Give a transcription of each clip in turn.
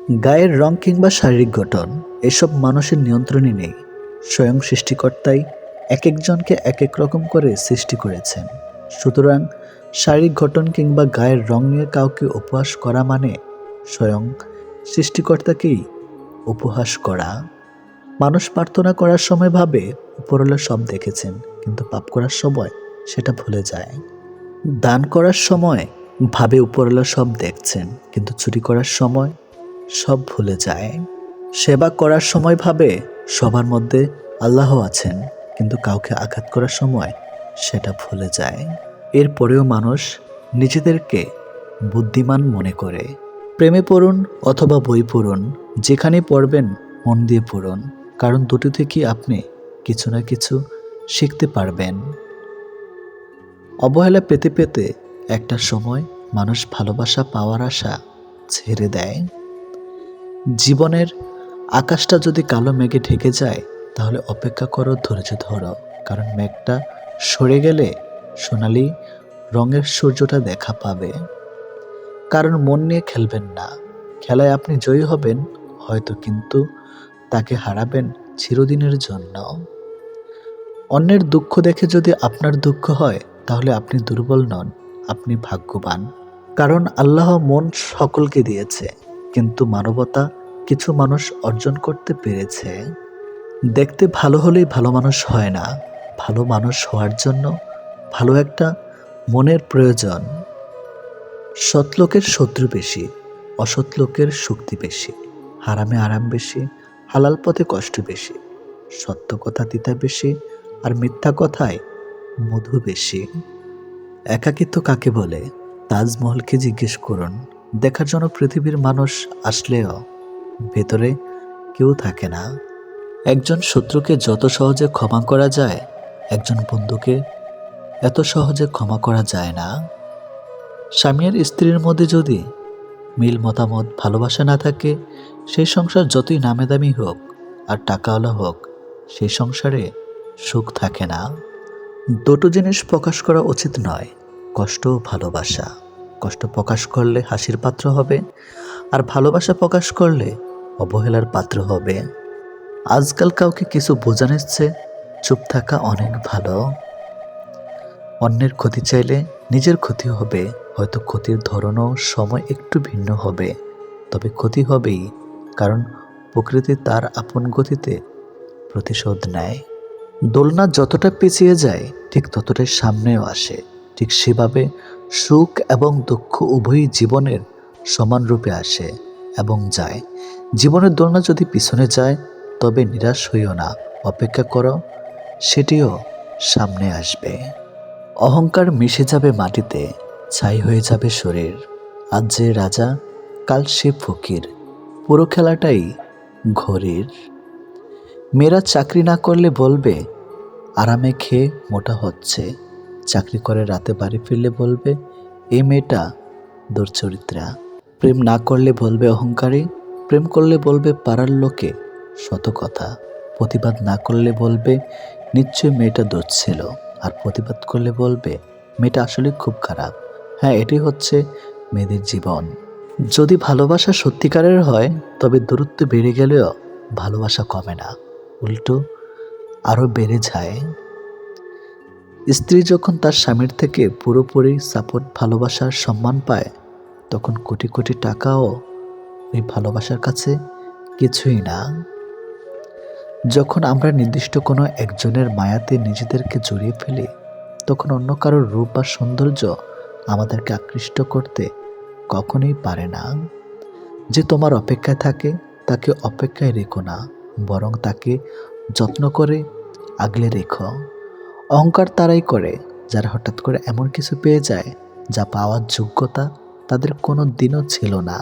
গায়ের রং কিংবা শারীরিক গঠন এসব মানুষের নিয়ন্ত্রণে নেই। স্বয়ং সৃষ্টিকর্তাই এক একজনকে এক এক রকম করে সৃষ্টি করেছেন। সুতরাং শারীরিক গঠন কিংবা গায়ের রং নিয়ে কাউকে উপহাস করা মানে স্বয়ং সৃষ্টিকর্তাকেই উপহাস করা। মানুষ প্রার্থনা করার সময় ভাবে উপরওয়ালা সব দেখেছেন, কিন্তু পাপ করার সময় সেটা ভুলে যায়। দান করার সময় ভাবে উপরওয়ালা সব দেখছেন, কিন্তু চুরি করার সময় সব ভুলে যায়। সেবা করার সময় ভাবে সবার মধ্যে আল্লাহ আছেন, কিন্তু কাউকে আঘাত করার সময় সেটা ভুলে যায়। এরপরেও মানুষ নিজেদেরকে বুদ্ধিমান মনে করে। প্রেমে পড়ুন অথবা বই পড়ুন, যেখানে পড়বেন মন দিয়ে পড়ুন, কারণ দুটো থেকেই আপনি কিছু না কিছু শিখতে পারবেন। অবহেলা পেতে পেতে একটা সময় মানুষ ভালোবাসা পাওয়ার আশা ছেড়ে দেয়। জীবনের আকাশটা যদি কালো মেঘে ঢেকে যায়, তাহলে অপেক্ষা করো, ধৈর্য ধরো, কারণ মেঘটা সরে গেলে সোনালি রঙের সূর্যটা দেখা পাবে। কারণ মন নিয়ে খেলবেন না। খেলায় আপনি জয়ী হবেন হয়তো, কিন্তু তাকে হারাবেন চিরদিনের জন্য। অন্যের দুঃখ দেখে যদি আপনার দুঃখ হয়, তাহলে আপনি দুর্বল নন, আপনি ভাগ্যবান। কারণ আল্লাহ মন সকলকে দিয়েছে, কিন্তু মানবতা কিছু মানুষ অর্জন করতে পেরেছে। দেখতে ভালো হলেই ভালো মানুষ হয় না। ভালো মানুষ হওয়ার জন্য ভালো একটা মনের প্রয়োজন। সৎ লোকের শত্রু বেশি, অসৎ লোকের শক্তি বেশি। হারামে আরাম বেশি, হালাল পথে কষ্ট বেশি। সত্য কথা তিতা বেশি, আর মিথ্যা কথায় মধু বেশি। একাকিত্ব কাকে বলে? তাজমহলকে জিজ্ঞেস করুন। দেখার জন্য পৃথিবীর মানুষ আসলেও ভেতরে কেউ থাকে না। একজন শত্রুকে যত সহজে ক্ষমা করা যায়, একজন বন্ধুকে এত সহজে ক্ষমা করা যায় না। স্বামী আর স্ত্রীর মধ্যে যদি মিল মতামত ভালোবাসা না থাকে, সেই সংসার যতই নামে দামি হোক আর টাকাওয়ালা হোক, সেই সংসারে সুখ থাকে না। দুটো জিনিস প্রকাশ করা উচিত নয়, কষ্ট ও ভালোবাসা। কষ্ট প্রকাশ করলে হাসির পাত্র হবে, আর ভালোবাসা প্রকাশ করলে অবহেলার পাত্র হবে। আজকাল কাউকে কিছু বোঝানোর চেয়ে চুপ থাকা অনেক ভালো। অন্যের ক্ষতি চাইলে নিজের ক্ষতি হবে, হয়তো ক্ষতির ধরনও সময় একটু ভিন্ন হবে, তবে ক্ষতি হবেই, কারণ প্রকৃতি তার আপন গতিতে প্রতিশোধ নেয়। দোলনা যতটা পেঁচিয়ে যায়, ঠিক ততটাই সামনেও আসে। ঠিক সেভাবে সুখ এবং দুঃখ উভয়ই জীবনের সমান রূপে আসে এবং যায়। জীবনের দোলনা যদি পিছনে যায়, তবে নিরাশ হইও না, অপেক্ষা করো, সেটিও সামনে আসবে। অহংকার মিশে যাবে মাটিতে, ছাই হয়ে যাবে শরীর। আজ যে রাজা, কাল সে ফকির, পুরো খেলাটাই ঘড়ির। মেয়েরা চাকরি না করলে বলবে আরামে খেয়ে মোটা হচ্ছে, চাকরি করে রাতে বাড়ি ফিরলে বলবে এই মেয়েটা দুর্চরিত্রা। প্রেম না করলে বলবে অহংকারী, প্রেম করলে বলবে পাড়ার লোকে শত কথা। প্রতিবাদ না করলে বলবে নিশ্চয় মেয়েটা দোষ ছিল, আর প্রতিবাদ করলে বলবে মেয়েটা আসলে খুব খারাপ। হ্যাঁ, এটি হচ্ছে মেয়েদের জীবন। যদি ভালোবাসা সত্যিকারের হয়, তবে দূরত্ব বেড়ে গেলেও ভালোবাসা কমে না, উল্টো আরও বেড়ে যায়। স্ত্রী যখন তার স্বামীর থেকে পুরোপুরি সাপোর্ট, ভালোবাসার সম্মান পায়, তখন কোটি কোটি টাকাও ওই ভালোবাসার কাছে কিছুই না। যখন আমরা নির্দিষ্ট কোনো একজনের মায়াতে নিজেদেরকে জড়িয়ে ফেলি, তখন অন্য কারোর রূপ বা সৌন্দর্য আমাদেরকে আকৃষ্ট করতে কখনোই পারে না। যে তোমার অপেক্ষায় থাকে, তাকে অপেক্ষায় রেখো না, বরং তাকে যত্ন করে আগলে রেখো। অহংকার তারাই করে যারা হঠাৎ করে এমন কিছু পেয়ে যায় যা পাওয়ার যোগ্যতা তাদের কোনো দিনও ছিল না।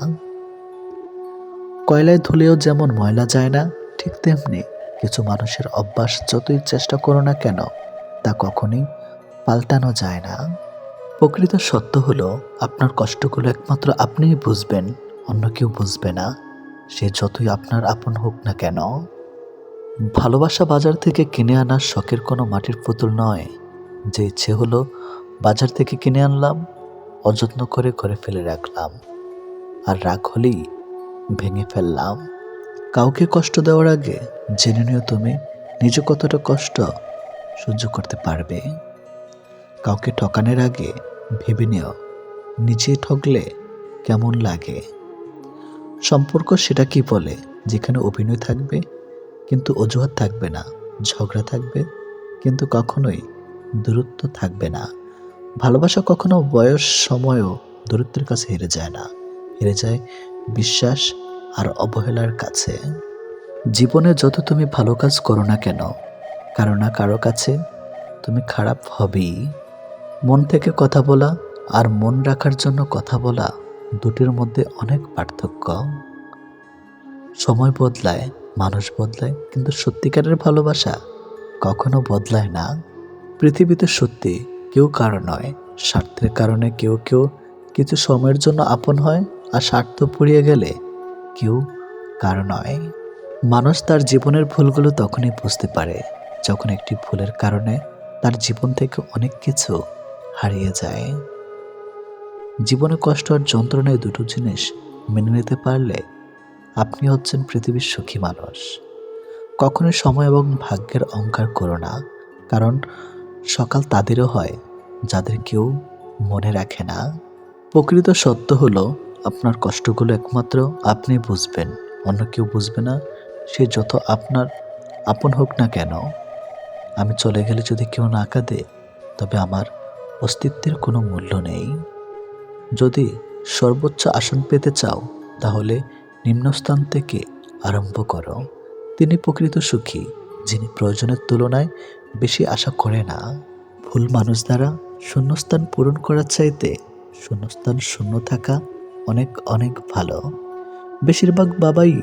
কয়লায় ধুলেও যেমন ময়লা যায় না, ঠিক তেমনি কিছু মানুষের অভ্যাস যতই চেষ্টা করো না কেন, তা কখনোই পাল্টানো যায় না। প্রকৃত সত্য হলো, আপনার কষ্টগুলো একমাত্র আপনিই বুঝবেন, অন্য কেউ বুঝবে না, সে যতই আপনার আপন হোক না কেন। ভালোবাসা বাজার থেকে কিনে আনার শখের কোনো মাটির পুতুল নয়। যে ইচ্ছে হলো বাজার থেকে কিনে আনলাম, অযত্ন করে ঘরে ফেলে রাখলাম, আর রাগ হলেই ভেঙে ফেললাম। কাউকে কষ্ট দেওয়ার আগে জেনে নিও তুমি নিজে কতটা কষ্ট সহ্য করতে পারবে। কাউকে ঠকানোর আগে ভেবে নিও নিজে ঠকলে কেমন লাগে। সম্পর্ক সেটা কি বলে যেখানে অভিনয় থাকবে কিন্তু অজুহাত থাকবে না, ঝগড়া থাকবে কিন্তু কখনোই দূরত্ব থাকবে না। ভালোবাসা কখনো বয়স সময়ও দূরত্বের কাছে হেরে যায় না, হেরে যায় বিশ্বাস আর অবহেলার কাছে। জীবনে যত তুমি ভালো কাজ করো না কেন, কারো না কারো কাছে তুমি খারাপ হবেই। মন থেকে কথা বলা আর মন রাখার জন্য কথা বলা দুটির মধ্যে অনেক পার্থক্য। সময় বদলায়, মানুষ বদলায়, কিন্তু সত্যিকারের ভালোবাসা কখনো বদলায় না। পৃথিবীতে সত্যি কেউ কারো নয়, স্বার্থের কারণে কেউ কেউ কিছু সময়ের জন্য আপন হয়, আর স্বার্থ পুড়িয়ে গেলে কেউ কারো নয়। মানুষ তার জীবনের ভুলগুলো তখনই বুঝতে পারে যখন একটি ভুলের কারণে তার জীবন থেকে অনেক কিছু হারিয়ে যায়। জীবনে কষ্ট আর যন্ত্রণায় দুটো জিনিস মেনে নিতে পারলে আপনি হচ্ছেন পৃথিবীর সুখী মানুষ। কখনোই সময় এবং ভাগ্যের অহংকার করো না, কারণ সকাল তাদেরও হয় যাদের কেউ মনে রাখে না। প্রকৃত সত্য হলো আপনার কষ্টগুলো একমাত্র আপনি বুঝবেন, অন্য কেউ বুঝবে না, সে যত আপনার আপন হোক না কেন। আমি চলে গেলে যদি কেউ না কাঁদে তবে আমার অস্তিত্বের কোনো মূল্য নেই। যদি সর্বোচ্চ আসন পেতে চাও তাহলে নিম্নস্থান থেকে আরম্ভ করো। তিনি প্রকৃত সুখী যিনি প্রয়োজনের তুলনায় বেশি আশা করে না। ভুল মানুষ দ্বারা শূন্যস্থান পূরণ করার চাইতে শূন্যস্থান শূন্য থাকা অনেক অনেক ভালো। বেশিরভাগ বাবাই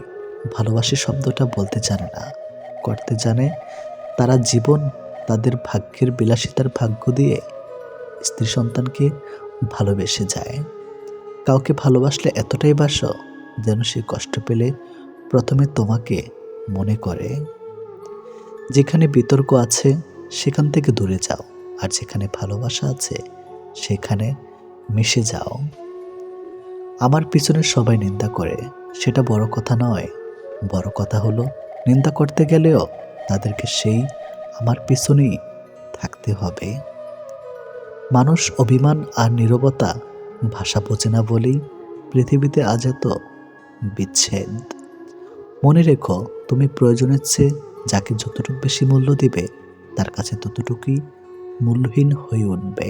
ভালোবাসি শব্দটা বলতে জানে না, করতে জানে। তারা জীবন তাদের ভাগ্যের বিলাসিতার ভাগ্য দিয়ে স্ত্রী সন্তানকে ভালোবেসে যায়। কাউকে ভালোবাসলে এতটাই বাসো যেন সে কষ্ট পেলে প্রথমে তোমাকে মনে করে। যেখানে বিতর্ক আছে সেখান থেকে দূরে যাও, আর যেখানে ভালোবাসা আছে সেখানে মিশে যাও। আমার পিছনে সবাই নিন্দা করে, সেটা বড় কথা নয়। বড় কথা হলো নিন্দা করতে গেলেও তাদেরকে সেই আমার পিছনেই থাকতে হবে। মানুষ অভিমান আর নীরবতা ভাষা বোঝে না বলেই পৃথিবীতে আজ এত বিচ্ছেদ। মনে রেখো তুমি প্রয়োজনের চেয়ে যাকে যতটুকু বেশি মূল্য দিবে তার কাছে ততটুকুই মূল্যহীন হয়ে উঠবে।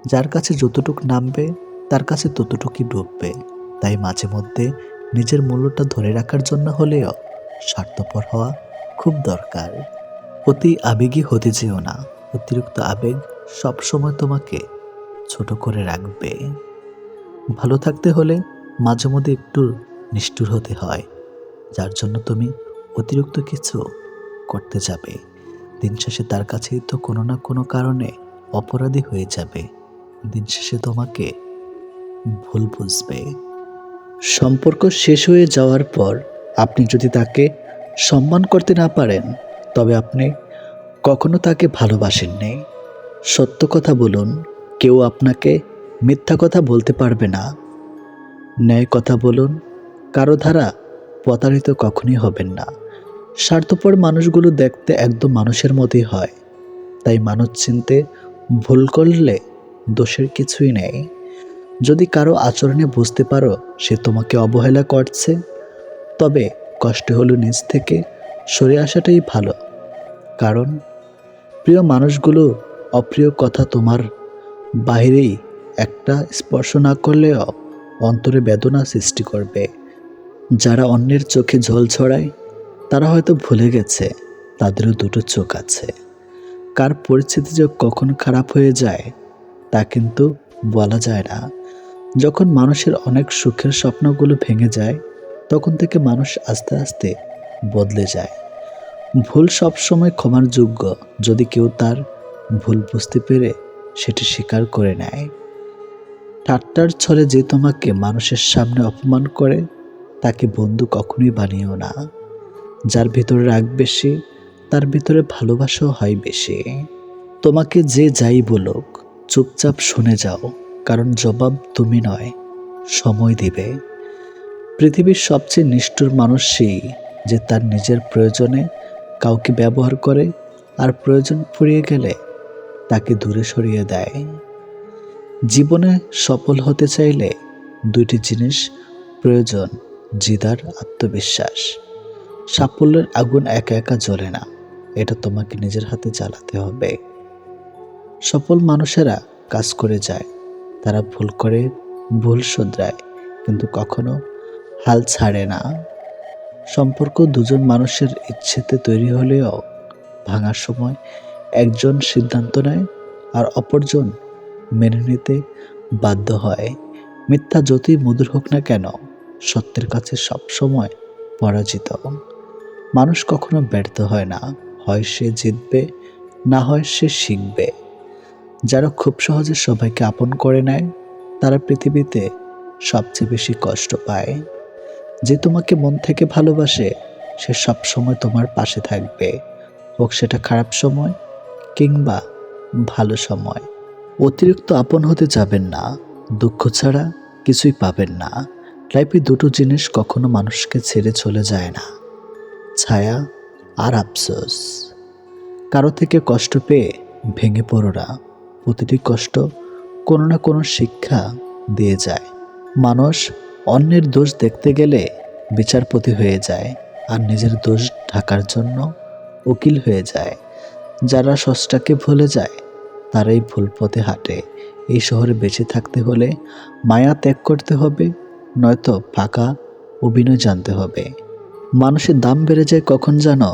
যার কাছে যতটুকু নামবে তার কাছে ততটুকুই ডুববে। তাই মাঝে মধ্যে নিজের মূল্যটা ধরে রাখার জন্য হলেও স্বার্থপর হওয়া খুব দরকার। অতি আবেগী হতে যেও না, অতিরিক্ত আবেগ সবসময় তোমাকে ছোট করে রাখবে। ভালো থাকতে হলে মাঝে মধ্যে একটু নিষ্ঠুর হতে হয়, যার জন্য তুমি অতিরিক্ত কিছু করতে যাবে। দিন শেষে তার কাছেই তো কোনো না কোনো কারণে অপরাধী হয়ে যাবে। দিন শেষে তোমাকে ভুল বুঝবে। সম্পর্ক শেষ হয়ে যাওয়ার পর আপনি যদি তাকে সম্মান করতে না পারেন তবে আপনি কখনো তাকে ভালোবাসেননি। সত্য কথা বলুন, কেউ আপনাকে মিথ্যা কথা বলতে পারবে না। ন্যায় কথা বলুন, কারো দ্বারা প্রতারিত কখনই হবেন না। স্বার্থপর মানুষগুলো দেখতে একদম মানুষের মতোই হয়, তাই মানুষ চিনতে ভুল করলে দোষের কিছুই নেই। যদি কারো আচরণে বুঝতে পারো সে তোমাকে অবহেলা করছে, তবে কষ্ট হলো নিজ থেকে সরে আসাটাই ভালো। কারণ প্রিয় মানুষগুলো অপ্রিয় কথা তোমার বাহিরেই একটা স্পর্শ না করলেও অন্তরে বেদনা সৃষ্টি করবে। যারা অন্যের চোখে জল ছড়ায় তারা হয়তো ভুলে গেছে তাদেরও দুটো চোখ আছে। কার পরিস্থিতি যে কখন খারাপ হয়ে যায় তা কিন্তু বলা যায় না। যখন মানুষের অনেক সুখের স্বপ্নগুলো ভেঙে যায় তখন থেকে মানুষ আস্তে আস্তে বদলে যায়। ভুল সবসময় ক্ষমার যোগ্য যদি কেউ তার ভুল বুঝতে পেরে সেটি স্বীকার করে নেয়। ঠাট্টার ছলে যে তোমাকে মানুষের সামনে অপমান করে তাকে বন্ধু কখনোই বানিও না। যার ভিতরে রাগ বেশি তার ভিতরে ভালোবাসাও হয় বেশি। তোমাকে যে যাই বলুক চুপচাপ শুনে যাও, কারণ জবাব তুমি নয়, সময় দিবে। পৃথিবীর সবচেয়ে নিষ্ঠুর মানুষ সেই, যে তার নিজের প্রয়োজনে কাউকে ব্যবহার করে আর প্রয়োজন ফুরিয়ে গেলে তাকে দূরে সরিয়ে দেয়। জীবনে সফল হতে চাইলে দুইটি জিনিস প্রয়োজন: জিদ আর আত্মবিশ্বাস। সাফল্যের আগুন একা একা জ্বলে না, এটা তোমাকে নিজের হাতে জ্বালাতে হবে। সফল মানুষেরা কাজ করে যায়, তারা ভুল করে, ভুল শুধরায়, কিন্তু কখনো হাল ছাড়ে না। সম্পর্ক দুজন মানুষের ইচ্ছেতে তৈরি হলেও ভাঙার সময় একজন সিদ্ধান্ত নেয় আর অপরজন মেনে নিতে বাধ্য হয়। মিথ্যা যতই মধুর হোক না কেন, সত্যের কাছে সবসময় পরাজিত। মানুষ কখনো ব্যর্থ হয় না, হয় সে জিতবে, না হয় সে শিখবে। যারা খুব সহজে সবাইকে আপন করে নেয়, তারা পৃথিবীতে সবচেয়ে বেশি কষ্ট পায়। যে তোমাকে মন থেকে ভালোবাসে, সে সবসময় তোমার পাশে থাকবে, হোক সেটা খারাপ সময় কিংবা ভালো সময়। অতিরিক্ত আপন হতে যাবেন না, দুঃখ ছাড়া কিছুই পাবেন না। লাইফে দুটো জিনিস কখনো মানুষকে ছেড়ে চলে যায় না: ছায়া আর আফসোস। কারো থেকে কষ্ট পেয়ে ভেঙে পড়ো না, প্রতিটি কষ্ট কোনো না কোনো শিক্ষা দিয়ে যায়। মানুষ অন্যের দোষ দেখতে গেলে বিচারপতি হয়ে যায়, আর নিজের দোষ ঢাকার জন্য উকিল হয়ে যায়। যারা স্রষ্টাকে ভুলে যায়, তারাই ভুল পথে হাঁটে। এই শহরে বেঁচে থাকতে হলে মায়া ত্যাগ করতে হবে, নয়তো ফাঁকা অভিনয় জানতে হবে। মানুষের দাম বেড়ে যায় কখন জানো?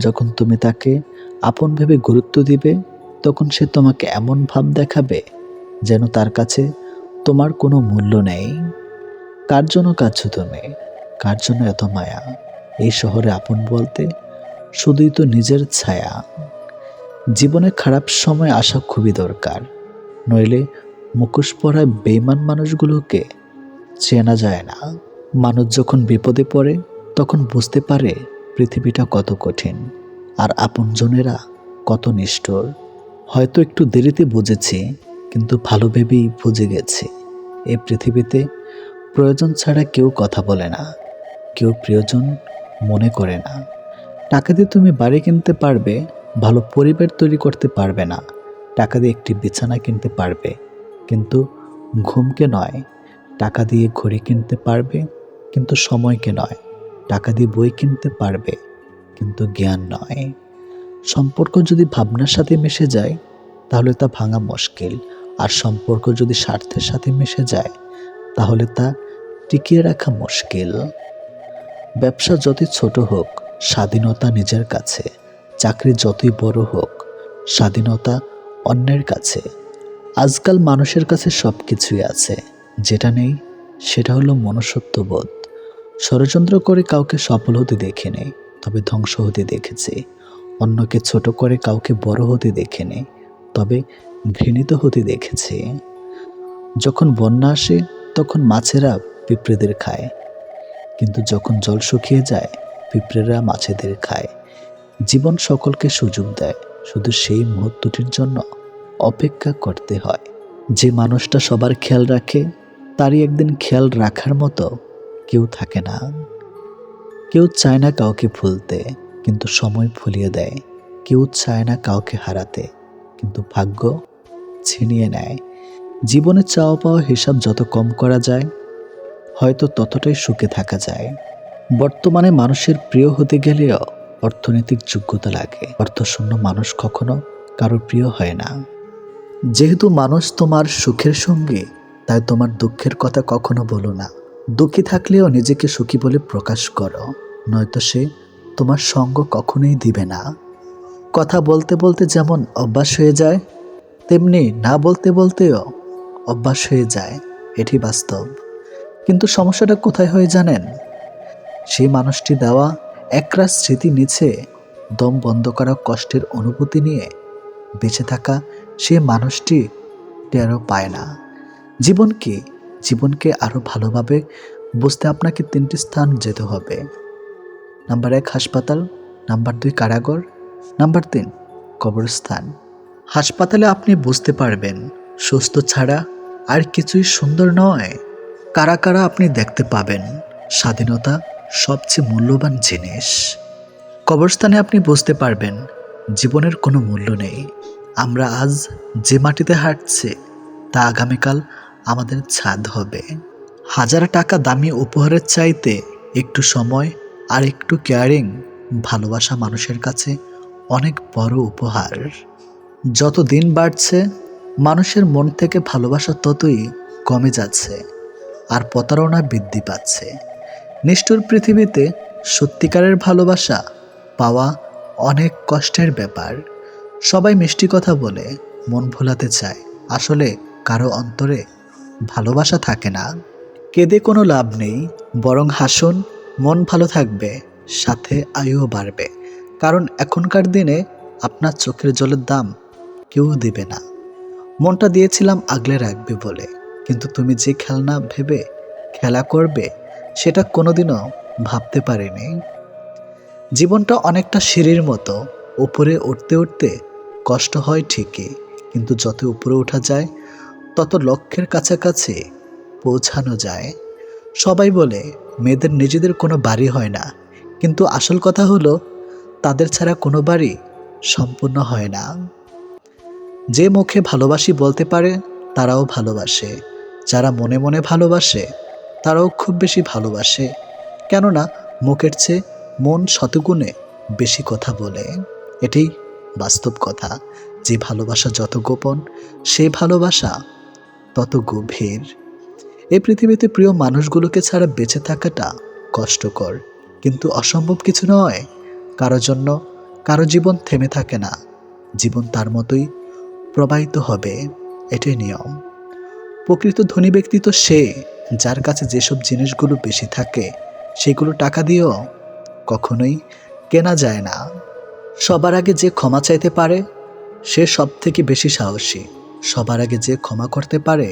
যখন তুমি তাকে আপন ভেবে গুরুত্ব দিবে, তখন সে তোমাকে এমন ভাব দেখাবে যেন তার কাছে তোমার কোনো মূল্য নেই। কার জন্য কাঁদছো তুমি? কার জন্য এত মায়া? এই শহরে আপন বলতে শুধুই তো নিজের ছায়া। জীবনে খারাপ সময় আসা খুবই দরকার, নইলে মুখোশ পরা বেঈমান মানুষগুলোকে চেনা যায় না। মানুষ যখন বিপদে পড়ে, তখন বুঝতে পারে পৃথিবীটা কত কঠিন আর আপনজনেরা কত নিষ্ঠুর। হয়তো একটু দেরিতে বুঝেছি, কিন্তু ভালো ভেবেই বুঝে গেছি। এই পৃথিবীতে প্রয়োজন ছাড়া কেউ কথা বলে না, কেউ প্রিয়জন মনে করে না। টাকা দিয়ে তুমি বাড়ি কিনতে পারবে, ভালো পরিবার তৈরি করতে পারবে না। টাকা দিয়ে একটি বিছানা কিনতে পারবে, কিন্তু ঘুমকে নয়। টাকা দিয়ে ঘড়ি কিনতে পারবে, কিন্তু সময়কে নয়। টাকা দিয়ে বই কিনতে পারবে, কিন্তু জ্ঞান নয়। সম্পর্ক যদি ভাবনার সাথে মিশে যায়, তাহলে তা ভাঙা মুশকিল। আর সম্পর্ক যদি স্বার্থের সাথে মিশে যায়, তাহলে তা টিকিয়ে রাখা মুশকিল। ব্যবসা যতই ছোট হোক, স্বাধীনতা নিজের কাছে। চাকরি যতই বড় হোক, স্বাধীনতা অন্যের কাছে। আজকাল মানুষের কাছে সব কিছুই আছে, যেটা নেই সেটা হলো মনুষ্যত্ববোধ। ষড়যন্ত্র করে কাউকে সফল হতে দেখিনি, তবে ধ্বংস হতে দেখেছি। অন্যকে ছোট করে কাউকে বড় হতে দেখিনি, তবে ঘৃণিত হতে দেখেছি। যখন বন্যা আসে, তখন মাছেরা পিঁপড়েদের খায়, কিন্তু যখন জল শুকিয়ে যায়, পিঁপড়েরা মাছেদের খায়। জীবন সকলকে সুযোগ দেয়, শুধু সেই মুহূর্তটির জন্য অপেক্ষা করতে হয়। যে মানুষটা সবার খেয়াল রাখে, তারই একদিন খেয়াল রাখার মতো কেউ থাকে না। কেউ চায় না কাউকে ভুলতে, কিন্তু সময় ভুলিয়ে দেয়। কেউ চায় না কাউকে হারাতে, কিন্তু ভাগ্য ছিনিয়ে নেয়। জীবনে চাওয়া পাওয়া হিসাব যত কম করা যায়, হয়তো ততটাই সুখে থাকা যায়। বর্তমানে মানুষের প্রিয় হতে গেলেও অর্থনৈতিক যোগ্যতা লাগে। অর্থশূন্য মানুষ কখনো কারো প্রিয় হয় না। যেহেতু মানুষ তোমার সুখের সঙ্গী, তাই তোমার দুঃখের কথা কখনো বলো না। দুঃখী থাকলেও নিজেকে সুখী বলে প্রকাশ করো, নয়তো সে তোমার সঙ্গ কখনোই দিবে না। কথা বলতে বলতে যেমন অভ্যাস হয়ে যায়, তেমনি না বলতে বলতেও অভ্যাস হয়ে যায়। এটি বাস্তব। কিন্তু সমস্যাটা কোথায় হয় জানেন? সেই মানুষটি দেওয়া একরাশ স্মৃতি নিচে দম বন্ধ করা কষ্টের অনুভূতি নিয়ে বেঁচে থাকা সেই মানুষটি টেরও পায় না। জীবনকে আরও ভালোভাবে বুঝতে আপনাকে 3টি স্থান যেতে হবে। নাম্বার 1 হাসপাতাল, নাম্বার 2 কারাগার, নাম্বার 3 কবরস্থান। হাসপাতালে আপনি বুঝতে পারবেন সুস্থ ছাড়া আর কিছুই সুন্দর নয়। কারা কারা আপনি দেখতে পাবেন, স্বাধীনতা সবচেয়ে মূল্যবান জিনিস। কবরস্থানে আপনি বুঝতে পারবেন জীবনের কোনো মূল্য নেই। আমরা আজ যে মাটিতে হাঁটছি তা আগামীকাল আমাদের ছাদ হবে। হাজার টাকা দামি উপহারের চাইতে একটু সময় আর একটু কেয়ারিং ভালোবাসা মানুষের কাছে অনেক বড় উপহার। যত দিন বাড়ছে মানুষের মন থেকে ভালোবাসা ততই কমে যাচ্ছে আর প্রতারণা বৃদ্ধি পাচ্ছে। নিষ্ঠুর পৃথিবীতে সত্যিকারের ভালোবাসা পাওয়া অনেক কষ্টের ব্যাপার। সবাই মিষ্টি কথা বলে মন ভোলাতে চায়, আসলে কারো অন্তরে ভালোবাসা থাকে না। কেঁদে কোনো লাভ নেই, বরং হাসুন, মন ভালো থাকবে, সাথে আয়ুও বাড়বে। কারণ এখনকার দিনে আপনার চোখের জলের দাম কেউ দেবে না। মনটা দিয়েছিলাম আগলে রাখবে বলে, কিন্তু তুমি যে খেলনা ভেবে খেলা করবে সেটা কোনোদিনও ভাবতে পারিনি। জীবনটা অনেকটা সিঁড়ির মতো, উপরে উঠতে উঠতে কষ্ট হয় ঠিকই, কিন্তু যত উপরে ওঠা যায় তত লক্ষ্যের কাছাকাছি পৌঁছানো যায়। সবাই বলে মেয়েদের নিজেদের কোনো বাড়ি হয় না, কিন্তু আসল কথা হলো তাদের ছাড়া কোনো বাড়ি সম্পূর্ণ হয় না। যে মুখে ভালোবাসি বলতে পারে তারাও ভালোবাসে, যারা মনে মনে ভালোবাসে তারাও খুব বেশি ভালোবাসে। কেননা মুখের চেয়ে মন শতগুণে বেশি কথা বলে। এটাই বাস্তব কথা, যে ভালোবাসা যত গোপন সেই ভালোবাসা তত গভীর। এই পৃথিবীতে প্রিয় মানুষগুলোকে ছাড়া বেঁচে থাকাটা কষ্টকর, কিন্তু অসম্ভব কিছু নয়। কারো জন্য কারো জীবন থেমে থাকে না, জীবন তার মতোই প্রবাহিত হবে, এটাই নিয়ম। প্রকৃত ধনী ব্যক্তি তো সে যার কাছে যেসব জিনিসগুলো বেশি থাকে সেগুলো টাকা দিয়েও কখনোই কেনা যায় না। সবার আগে যে ক্ষমা চাইতে পারে সে সব থেকে বেশি সাহসী। সবার আগে যে ক্ষমা করতে পারে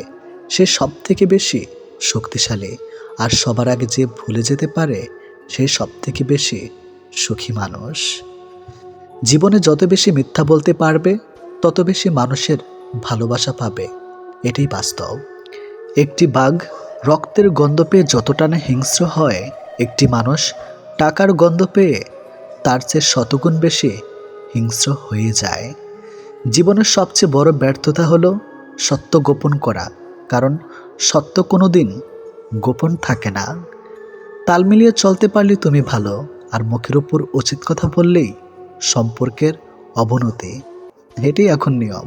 সে সব থেকে বেশি শক্তিশালী। আর সবার আগে যে ভুলে যেতে পারে সে সব থেকে বেশি সুখী মানুষ। জীবনে যত বেশি মিথ্যা বলতে পারবে তত বেশি মানুষের ভালোবাসা পাবে, এটাই বাস্তব। একটি বাঘ রক্তের গন্ধ পেয়ে যতটা না হিংস্র হয়, একটি মানুষ টাকার গন্ধ পেয়ে তার চেয়ে শতগুণ বেশি হিংস্র হয়ে যায়। জীবনের সবচেয়ে বড় ব্যর্থতা হলো সত্য গোপন করা, কারণ সত্য কোনো দিন গোপন থাকে না। তাল মিলিয়ে চলতে পারলে তুমি ভালো, আর মুখের উপর উচিত কথা বললেই সম্পর্কের অবনতি, এটাই এখন নিয়ম।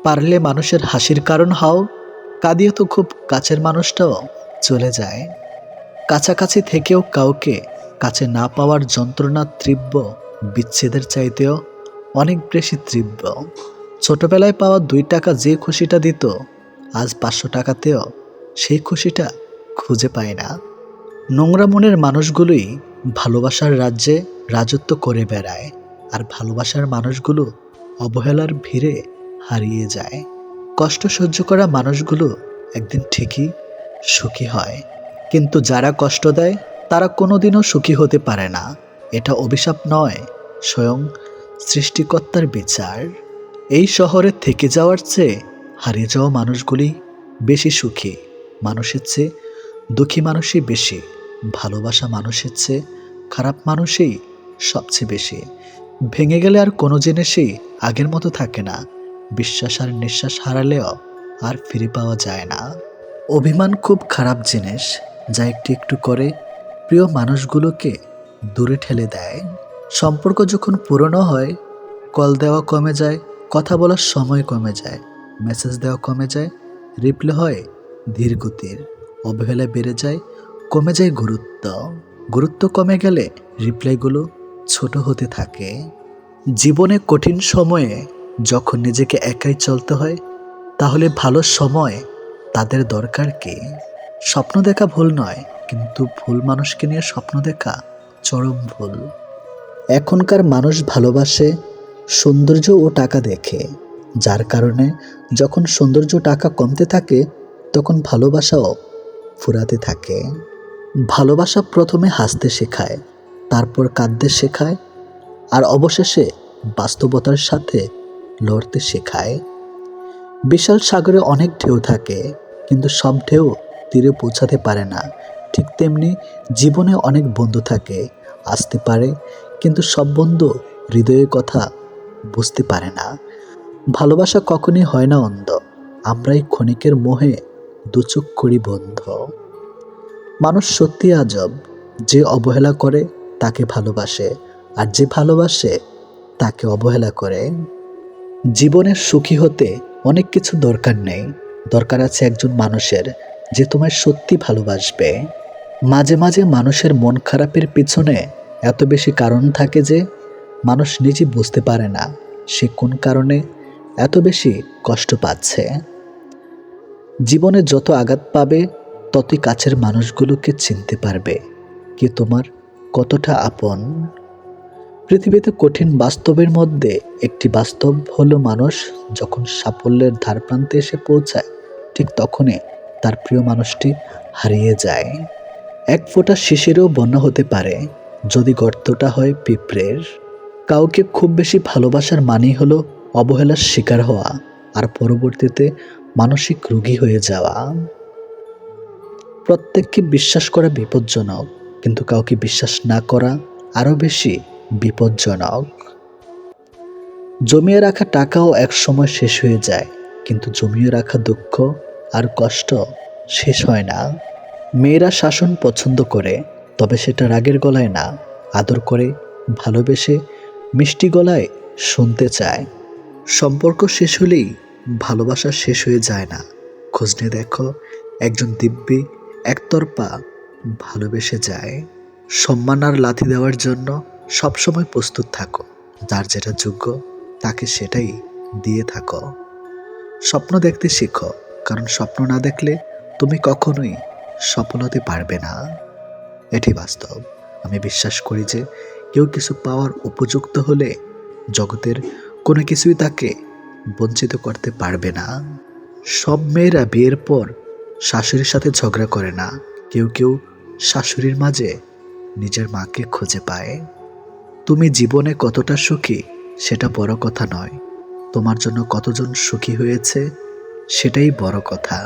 পারলে মানুষের হাসির কারণ হও, কাঁদিয়ে তো খুব কাছের মানুষটাও চলে যায়। কাছাকাছি থেকেও কাউকে কাছে না পাওয়ার যন্ত্রণা তীব্র বিচ্ছেদের চাইতেও অনেক বেশি তীব্র। ছোটবেলায় পাওয়া 2 টাকা যে খুশিটা দিত, আজ 500 টাকাতেও সেই খুশিটা খুঁজে পায় না। নোংরা মনের মানুষগুলোই ভালোবাসার রাজ্যে রাজত্ব করে বেড়ায়, আর ভালোবাসার মানুষগুলো অবহেলার ভিড়ে হারিয়ে যায়। কষ্ট সহ্য করা মানুষগুলো একদিন ঠিকই সুখী হয়, কিন্তু যারা কষ্ট দেয় তারা কোনোদিনও সুখী হতে পারে না। এটা অভিশাপ নয়, স্বয়ং সৃষ্টিকর্তার বিচার। এই শহরে থেকে যাওয়ার চেয়ে হারিয়ে যাওয়া মানুষগুলি বেশি সুখী। মানুষের চেয়ে দুঃখী মানুষই বেশি, ভালোবাসা মানুষের চেয়ে খারাপ মানুষই সবচেয়ে বেশি। ভেঙে গেলে আর কোনো জিনিসই আগের মতো থাকে না। বিশ্বাস আর নিঃশ্বাস হারালেও আর ফিরে পাওয়া যায় না। অভিমান খুব খারাপ জিনিস, যা একটু একটু করে প্রিয় মানুষগুলোকে দূরে ঠেলে দেয়। সম্পর্ক যখন পুরনো হয়, কল দেওয়া কমে যায়, কথা বলার সময় কমে যায়, মেসেজ দেওয়া কমে যায়, রিপ্লাই হয় ধীর গতির, অবহেলা বেড়ে যায়, কমে যায় গুরুত্ব। গুরুত্ব কমে গেলে রিপ্লাইগুলো ছোট হতে থাকে। জীবনে কঠিন সময়ে যখন নিজেকে একাই চলতে হয়, তাহলে ভালো সময় তাদের দরকার কি? স্বপ্ন দেখা ভুল নয়, কিন্তু ভুল মানুষকে নিয়ে স্বপ্ন দেখা চরম ভুল। এখনকার মানুষ ভালোবাসে সৌন্দর্য ও টাকা দেখে, যার কারণে যখন সৌন্দর্য টাকা কমতে থাকে তখন ভালোবাসাও ফুরাতে থাকে। ভালোবাসা প্রথমে হাসতে শেখায়, তারপর কাঁদতে শেখায়, আর অবশেষে বাস্তবতার সাথে লড়তে শেখায়। বিশাল সাগরে অনেক ঢেউ থাকে, কিন্তু সব ঢেউ তীরে পৌঁছাতে পারে না। ঠিক তেমনি জীবনে অনেক বন্ধু থাকে, আসতে পারে, কিন্তু সব বন্ধু হৃদয়ের কথা বুঝতে পারে না। ভালোবাসা কখনই হয় না অন্ধ, আমরাই ক্ষণিকের মোহে দুচোখ করি বন্ধ। মানুষ সত্যি আজব, যে অবহেলা করে তাকে ভালোবাসে, আর যে ভালোবাসে তাকে অবহেলা করে। জীবনের সুখী হতে অনেক কিছু দরকার নেই, দরকার আছে একজন মানুষের যে তোমায় সত্যি ভালোবাসবে। মাঝে মাঝে মানুষের মন খারাপের পিছনে এত বেশি কারণ থাকে যে মানুষ নিজে বুঝতে পারে না সে কোন কারণে এত বেশি কষ্ট পাচ্ছে। জীবনে যত আঘাত পাবে ততই কাছের মানুষগুলোকে চিনতে পারবে কে তোমার কতটা আপন। পৃথিবীতে কঠিন বাস্তবের মধ্যে একটি বাস্তব হলো মানুষ যখন সাফল্যের ধারপ্রান্তে এসে পৌঁছায় ঠিক তখনই তার প্রিয় মানুষটি হারিয়ে যায়। এক ফোঁটা শিশিরেও বন্যা হতে পারে যদি গর্তটা হয় পিঁপড়ের। কাউকে খুব বেশি ভালোবাসার মানেই হলো অবহেলার শিকার হওয়া আর পরবর্তীতে মানসিক রোগী হয়ে যাওয়া। প্রত্যেককে বিশ্বাস করা বিপজ্জনক, কিন্তু কাউকে বিশ্বাস না করা আরও বেশি বিপজ্জনক। জমিয়ে রাখা টাকাও এক সময় শেষ হয়ে যায়, কিন্তু জমিয়ে রাখা দুঃখ আর কষ্ট শেষ হয় না। মেয়েরা শাসন পছন্দ করে, তবে সেটা রাগের গলায় না, আদর করে, ভালোবেসে, মিষ্টি গলায় শুনতে চায়। সম্পর্ক শেষ হলেই ভালোবাসা শেষ হয়ে যায় না। খোঁজ নিয়ে দেখো, একজন দিব্যি একতরফা ভালোবেসে যায়। সম্মান আর লাথি দেওয়ার জন্য সবসময় প্রস্তুত থাকো, যার যেটা যোগ্য তাকে সেটাই দিয়ে থাকো। স্বপ্ন দেখতে শেখো, কারণ স্বপ্ন না দেখলে তুমি কখনোই সফল হতে পারবে না। এটি বাস্তব। আমি বিশ্বাস করি যে কেউ কিছু পাওয়ার উপযুক্ত হলে জগতের কোনো কিছুই তাকে বঞ্চিত করতে পারবে না। সব মেয়েরা বিয়ের পর শাশুড়ির সাথে ঝগড়া করে না, কেউ কেউ শাশুড়ির মাঝে নিজের মাকে খুঁজে পায়। তুমি জীবনে কতটা সুখী সেটা বড় কথা নয়, তোমার জন্য কতজন সুখী হয়েছে সেটাই বড় কথা।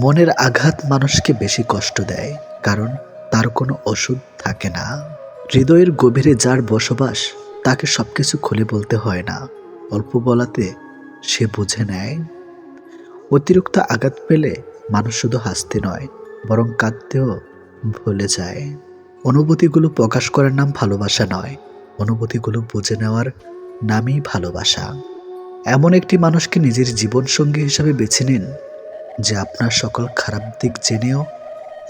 মনের আঘাত মানুষকে বেশি কষ্ট দেয়, কারণ তার কোনো ওষুধ থাকে না। হৃদয়ের গভীরে যার বসবাস তাকে সবকিছু খুলে বলতে হয় না, অল্প বলাতে সে বুঝে নেয়। অতিরিক্ত আঘাত পেলে মানুষ শুধু হাসতে নয়, বরং কাঁদতেও ভুলে যায়। অনুভূতিগুলো প্রকাশ করার নাম ভালোবাসা নয়, অনুভূতিগুলো বুঝে নেওয়ার নামই ভালোবাসা। এমন একটি মানুষকে নিজের জীবনসঙ্গী হিসাবে বেছে নিন যে আপনার সকল খারাপ দিক জেনেও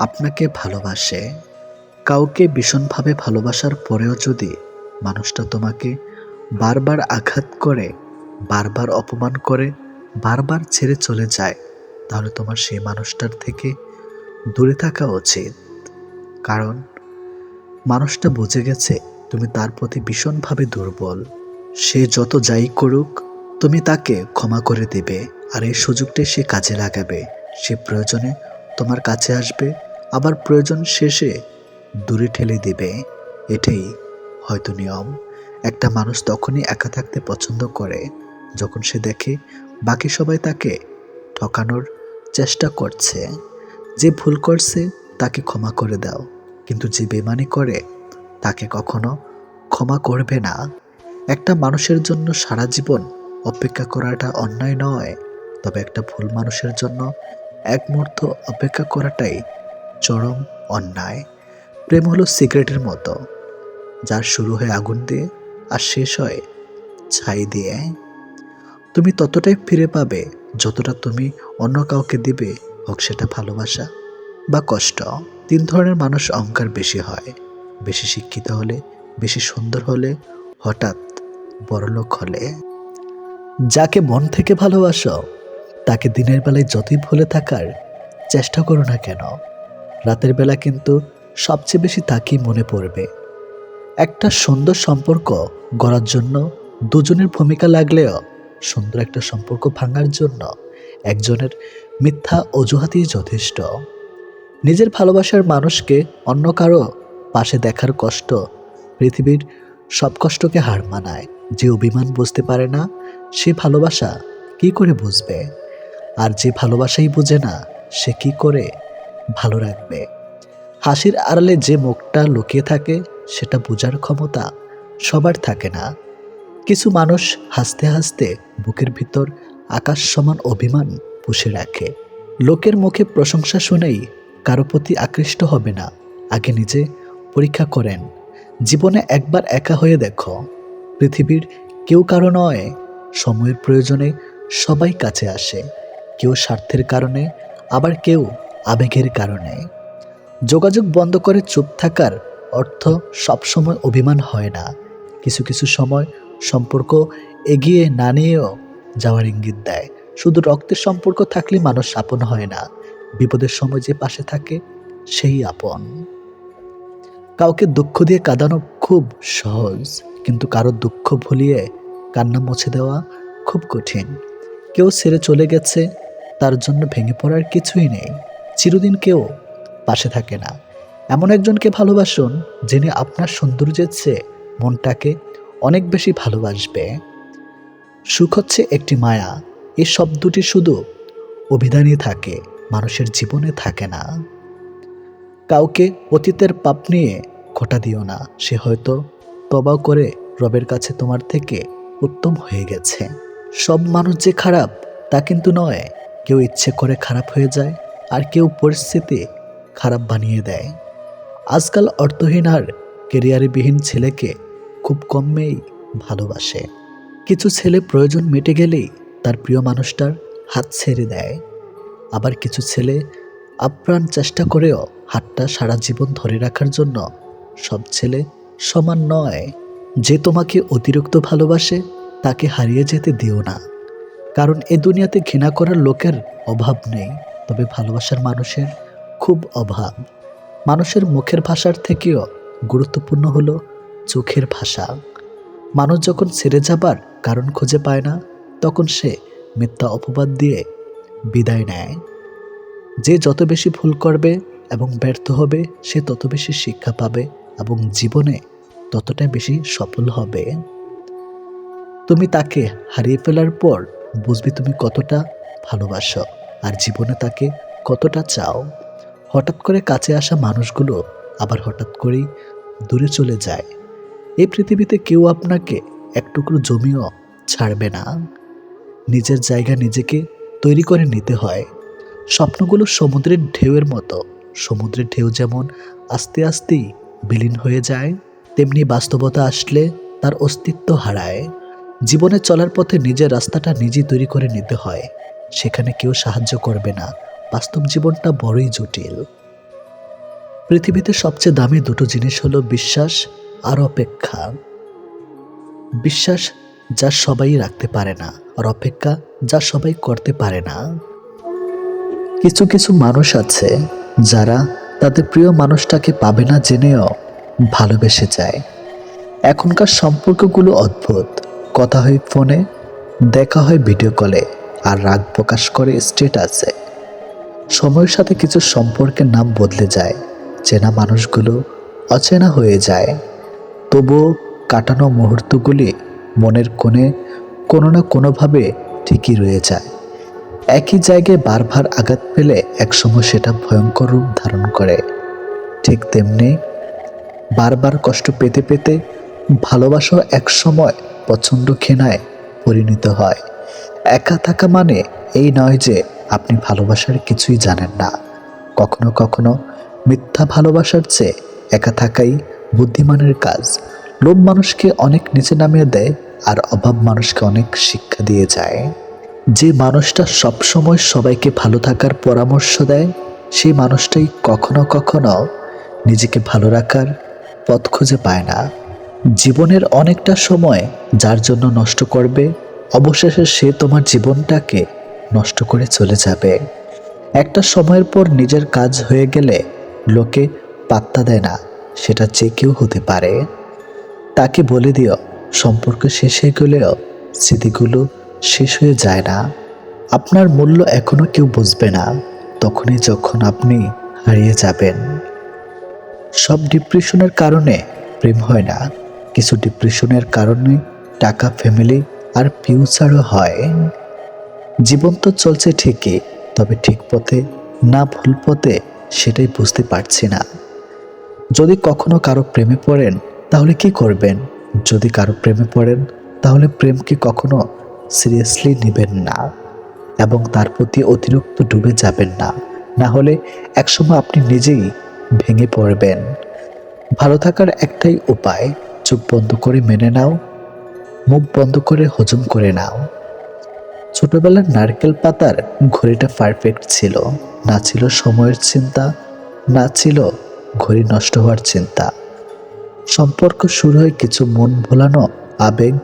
আপনাকে ভালোবাসে। কাউকে ভীষণভাবে ভালোবাসার পরেও যদি মানুষটা তোমাকে বারবার আঘাত করে, বারবার অপমান করে, বারবার ছেড়ে চলে যায়, তাহলে তোমার সেই মানুষটার থেকে দূরে থাকা উচিত। কারণ মানুষটা বুঝে গেছে তুমি তার প্রতি ভীষণভাবে দুর্বল। সে যত যাই করুক তুমি তাকে ক্ষমা করে দেবে, আর এই সুযোগটাই সে কাজে লাগাবে। সে প্রয়োজনে তোমার কাছে আসবে, আবার প্রয়োজন শেষে দূরে ঠেলে দেবে। এটাই হয়তো নিয়ম। একটা মানুষ তখনই একা থাকতে পছন্দ করে যখন সে দেখে বাকি সবাই তাকে ঠকানোর চেষ্টা করছে। যে ভুল করছে তাকে ক্ষমা করে দাও, কিন্তু যে বেমানি করে তাকে কখনো ক্ষমা করবে না। একটা মানুষের জন্য সারা জীবন অপেক্ষা করাটা অন্যায় নয়, তবে একটা ভুল মানুষের জন্য এক মুহূর্ত অপেক্ষা করাটাই চরম অন্যায়। প্রেম হলো সিগারেটের মতো, যার শুরু হয় আগুন দিয়ে আর শেষ হয় ছাই দিয়ে। তুমি ততটাই ফিরে পাবে যতটা তুমি অন্য কাউকে দিবে, হোক সেটা ভালোবাসা বা কষ্ট। 3 ধরনের মানুষ অহংকার বেশি হয়: বেশি শিক্ষিত হলে, বেশি সুন্দর হলে, হঠাৎ বড়লোক হলে। যাকে মন থেকে ভালোবাসো তাকে দিনের বেলায় যতই ভুলে থাকার চেষ্টা করো না কেন, রাতের বেলা কিন্তু সবচেয়ে বেশি তাকেই মনে পড়বে। একটা সুন্দর সম্পর্ক গড়ার জন্য দুজনের ভূমিকা লাগলেও সুন্দর একটা সম্পর্ক ভাঙার জন্য একজনের মিথ্যা অজুহাতই যথেষ্ট। নিজের ভালোবাসার মানুষকে অন্য কারো পাশে দেখার কষ্ট পৃথিবীর সব কষ্টকে হার মানায়। যে অভিমান বুঝতে পারে না সে ভালোবাসা কি করে বুঝবে? আর যে ভালোবাসাই বুঝে না সে কি করে ভালো রাখবে? হাসির আড়ালে যে মুখটা লুকিয়ে থাকে সেটা বোঝার ক্ষমতা সবার থাকে না। কিছু মানুষ হাসতে হাসতে বুকের ভিতর আকাশ সমান অভিমান পুষে রাখে। লোকের মুখে প্রশংসা শুনেই কারো প্রতি আকৃষ্ট হবে না। আগে নিজে পরীক্ষা করেন। জীবনে একবার একা হয়ে দেখো, পৃথিবীর কেউ কারো নয়। সময়ের প্রয়োজনে সবাই কাছে আসে, কেউ স্বার্থের কারণে, আবার কেউ আবেগের কারণে। যোগাযোগ বন্ধ করে চুপ থাকার অর্থ সবসময় অভিমান হয় না। কিছু কিছু সময় সম্পর্ক এগিয়ে না নিয়েও যাওয়ার ইঙ্গিত দেয়। শুধু রক্তের সম্পর্ক থাকলে মানুষ আপন হয় না, বিপদের সময় যে পাশে থাকে সেই আপন। কাউকে দুঃখ দিয়ে কাঁদানো খুব সহজ, কিন্তু কারো দুঃখ ভুলিয়ে কান্না মুছে দেওয়া খুব কঠিন। কেউ ছেড়ে চলে গেছে, তার জন্য ভেঙে পড়ার কিছুই নেই। চিরদিন কেউ পাশে থাকে না। এমন একজনকে ভালোবাসুন যিনি আপনার সৌন্দর্যের চেয়ে মনটাকে অনেক বেশি ভালোবাসবে। সুখ হচ্ছে একটি মায়া, এই শব্দটি শুধু অভিধানই থাকে, মানুষের জীবনে থাকে না। কাউকে অতীতের পাপ নিয়ে খোঁটা দিও না, সে হয়তো তবা করে রবের কাছে তোমার থেকে উত্তম হয়ে গেছে। সব মানুষ যে খারাপ তা কিন্তু নয়। কেউ ইচ্ছে করে খারাপ হয়ে যায়, আর কেউ পরিস্থিতি খারাপ বানিয়ে দেয়। আজকাল অর্থহীন আর কেরিয়ারবিহীন ছেলেকে খুব কম মেয়েই ভালোবাসে। কিছু ছেলে প্রয়োজন মিটে গেলেই তার প্রিয় মানুষটার হাত ছেড়ে দেয়। আবার কিছু ছেলে আপ্রাণ চেষ্টা করেও হাতটা সারা জীবন ধরে রাখার জন্য। সব ছেলে সমান নয়। যে তোমাকে অতিরিক্ত ভালোবাসে তাকে হারিয়ে যেতে দিও না, কারণ এ দুনিয়াতে ঘৃণা করার লোকের অভাব নেই, তবে ভালোবাসার মানুষের খুব অভাব। মানুষের মুখের ভাষার থেকেও গুরুত্বপূর্ণ হলো চোখের ভাষা। মানুষ যখন ছেড়ে যাবার কারণ খুঁজে পায় না, তখন সে মিথ্যা অপবাদ দিয়ে বিদায় নেয়। যে যত বেশি ভুল করবে এবং ব্যর্থ হবে, সে তত বেশি শিক্ষা পাবে এবং জীবনে ততটাই বেশি সফল হবে। তুমি তাকে হারিয়ে ফেলার পর বুঝবে তুমি কতটা ভালোবাসো আর জীবনে তাকে কতটা চাও। হঠাৎ করে কাছে আসা মানুষগুলো আবার হঠাৎ করেই দূরে চলে যায়। এই পৃথিবীতে কেউ আপনাকে এক টুকরো জমিও ছাড়বে না। নিজের জায়গা নিজেকে তৈরি করে নিতে হয়। স্বপ্নগুলো সমুদ্রের ঢেউয়ের মতো। সমুদ্রের ঢেউ যেমন আস্তে আস্তেই বিলীন হয়ে যায়, তেমনি বাস্তবতা আসলে তার অস্তিত্ব হারায়। জীবনে চলার পথে নিজের রাস্তাটা নিজেই তৈরি করে নিতে হয়। সেখানে কেউ সাহায্য করবে না। বাস্তব জীবনটা বড়ই জটিল। পৃথিবীতে সবচেয়ে দামি দুটো জিনিস হলো বিশ্বাস আর অপেক্ষা। বিশ্বাস যা সবাই রাখতে পারে না, আর অপেক্ষা যা সবাই করতে পারে না। কিছু কিছু মানুষ আছে যারা তাদের প্রিয় মানুষটাকে পাবে না জেনেও ভালোবেসে যায়। এখনকার সম্পর্কগুলো অদ্ভুত। কথা হয় ফোনে, দেখা হয় ভিডিও কলে, আর রাগ প্রকাশ করে স্ট্যাটাসে। সময়ের সাথে কিছু সম্পর্কের নাম বদলে যায়, চেনা মানুষগুলো অচেনা হয়ে যায়। তবুও কাটানো মুহূর্তগুলি মনের কোণে কোনো না কোনোভাবে ঠিকই রয়ে যায়। একই জায়গায় বারবার আঘাত পেলে একসময় সেটা ভয়ঙ্কর রূপ ধারণ করে। ঠিক তেমনি বারবার কষ্ট পেতে পেতে ভালোবাসাও একসময় প্রচণ্ড ঘৃণায় পরিণত হয়। একা থাকা মানে এই নয় যে আপনি ভালোবাসার কিছুই জানেন না। কখনো কখনো মিথ্যা ভালোবাসার চেয়ে একা থাকাই বুদ্ধিমানের কাজ। লোভ মানুষকে অনেক নিচে নামিয়ে দেয়, আর অভাব মানুষকে অনেক শিক্ষা দিয়ে যায়। যে মানুষটা সবসময় সবাইকে ভালো থাকার পরামর্শ দেয়, সেই মানুষটাই কখনো কখনো নিজেকে ভালো রাখার পথ খুঁজে পায় না। জীবনের অনেকটা সময় যার জন্য নষ্ট করবে, অবশেষে সে তোমার জীবনটাকে নষ্ট করে চলে যাবে। একটা সময়ের পর নিজের কাজ হয়ে গেলে লোকে পাত্তা দেয় না, সেটা যে কেউ হতে পারে। তাকে বলে দিও সম্পর্ক শেষ হয়ে গেলেও স্মৃতিগুলো শেষ হয়ে যায় না। আপনার মূল্য এখনো কেউ বুঝবে না, তখনই যখন আপনি হারিয়ে যাবেন। সব ডিপ্রেশনের কারণে প্রেম হয় না, কিছু ডিপ্রেশনের কারণে টাকা, ফ্যামিলি আর ফিউচারও হয়। জীবন তো চলছে ঠিকই, তবে ঠিক পথে না ভুল পথে সেটাই বুঝতে পারছি না। যদি কখনো কারো প্রেমে পড়েন তাহলে কি করবেন? যদি কারো প্রেমে পড়েন তাহলে প্রেমকে কখনো সিরিয়াসলি নেবেন না এবং তার প্রতি অতিরিক্ত ডুবে যাবেন না। না হলে একসময় আপনি নিজেই ভেঙে পড়বেন। ভালো থাকার একটাই উপায়, চোখ বন্ধ করে মেনে নাও, মুখ বন্ধ করে হজম করে নাও। ছোটবেলার নারকেল পাতার ঘড়িটা পারফেক্ট ছিল, না ছিল সময়ের চিন্তা, না ছিল ঘড়ি নষ্ট হওয়ার চিন্তা। সম্পর্ক শুরু হয় কিছু মন ভোলানো আবেগ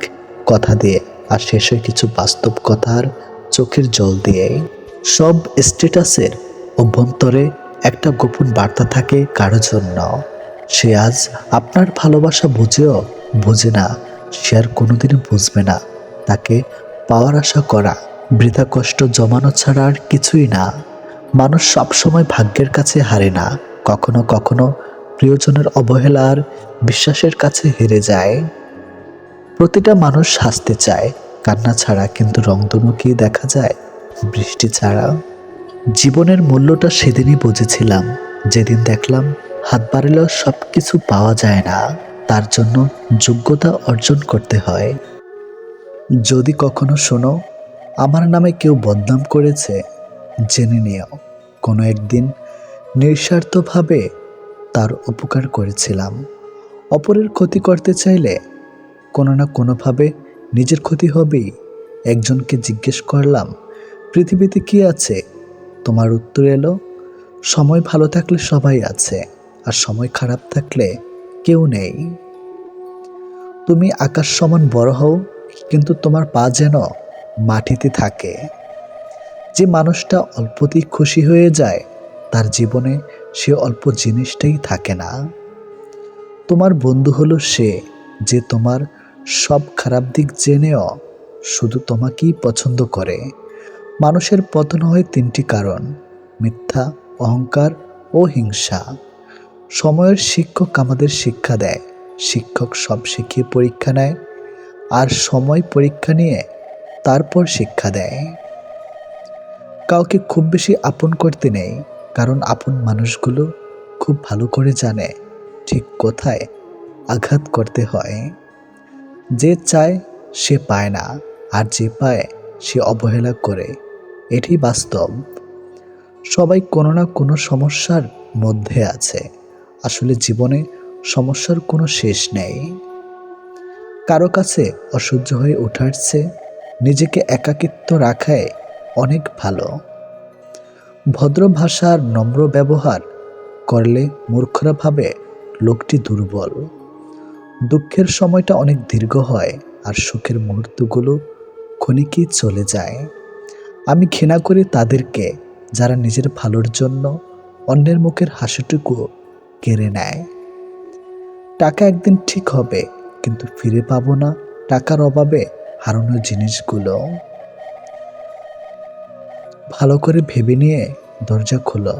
কথা দিয়ে, আর শেষ হয় কিছু বাস্তব কথার চোখের জল দিয়ে। সব স্ট্যাটাসের অভ্যন্তরে একটা গোপন বার্তা থাকে কারো জন্য। সে আজ আপনার ভালোবাসা বুঝেও বুঝে না, সে আর কোনোদিনও বুঝবে না। তাকে পাওয়ার আশা করা বৃথা কষ্ট জমানো ছাড়া আর কিছুই না। মানুষ সবসময় ভাগ্যের কাছে হারে না, কখনো কখনো প্রিয়জনের অবহেলা আর বিশ্বাসের কাছে হেরে যায়। প্রতিটা মানুষ হাসতে চায় কান্না ছাড়া, কিন্তু রংধনু কি দেখা যায় বৃষ্টি ছাড়া? জীবনের মূল্যটা সেদিনই বুঝেছিলাম যেদিন দেখলাম হাত বাড়ালেও সব কিছু পাওয়া যায় না, তার জন্য যোগ্যতা অর্জন করতে হয়। যদি কখনো শোনো আমার নামে কেউ বদনাম করেছে, জেনে নিও কোনো একদিন নিঃস্বার্থভাবে তার উপকার করেছিলাম। অপরের ক্ষতি করতে চাইলে কোনো না কোনোভাবে নিজের ক্ষতি হবেই। একজনকে জিজ্ঞেস করলাম, পৃথিবীতে কি আছে? তোমার উত্তর এলো, সময় ভালো থাকলে সবাই আছে, আর সময় খারাপ থাকলে কেউ নেই। তুমি আকাশ সমান বড় হও, কিন্তু তোমার পা যেন মাটিতে থাকে। যে মানুষটা অল্পতেই খুশি হয়ে যায়, তার জীবনে সে অল্প জিনিসটাই থাকে না। তোমার বন্ধু হলো সে যে তোমার সব খারাপ দিক জেনেও শুধু তোমাকেই পছন্দ করে। মানুষের পতন হয় তিনটি কারণ: মিথ্যা, অহংকার ও হিংসা। সময়ের শিক্ষক আমাদের শিক্ষা দেয়, শিক্ষক সব শিখিয়ে পরীক্ষা নেয়, আর সময় পরীক্ষা নিয়ে তারপর শিক্ষা দেয়। কাউকে খুব বেশি আপন করতে নেই, কারণ আপন মানুষগুলো খুব ভালো করে জানে ঠিক কোথায় আঘাত করতে হয়। যে চায় সে পায় না, আর যে পায় সে অবহেলা করে, এটি বাস্তব। সবাই কোনো না কোনো সমস্যার মধ্যে আছে। আসলে জীবনে সমস্যার কোনো শেষ নেই। কারো কাছে অসহ্য হয়ে ওঠার চেয়ে নিজেকে একাকিত্ব রাখায় অনেক ভালো। ভদ্র ভাষা আর নম্র ব্যবহার করলে মূর্খরা ভাবে লোকটি দুর্বল। দুঃখের সময়টা অনেক দীর্ঘ হয়, আর সুখের মুহূর্তগুলো ক্ষণিকেই চলে যায়। আমি ঘৃণা করি তাদেরকে যারা নিজের ভালোর জন্য অন্যের মুখের হাসিটুকু কেড়ে নেয়। টাকা একদিন ঠিক হবে, কিন্তু ফিরে পাবো না টাকার অভাবে হারানো জিনিসগুলো। ভালো করে ভেবে নিয়ে দরজা খোলো।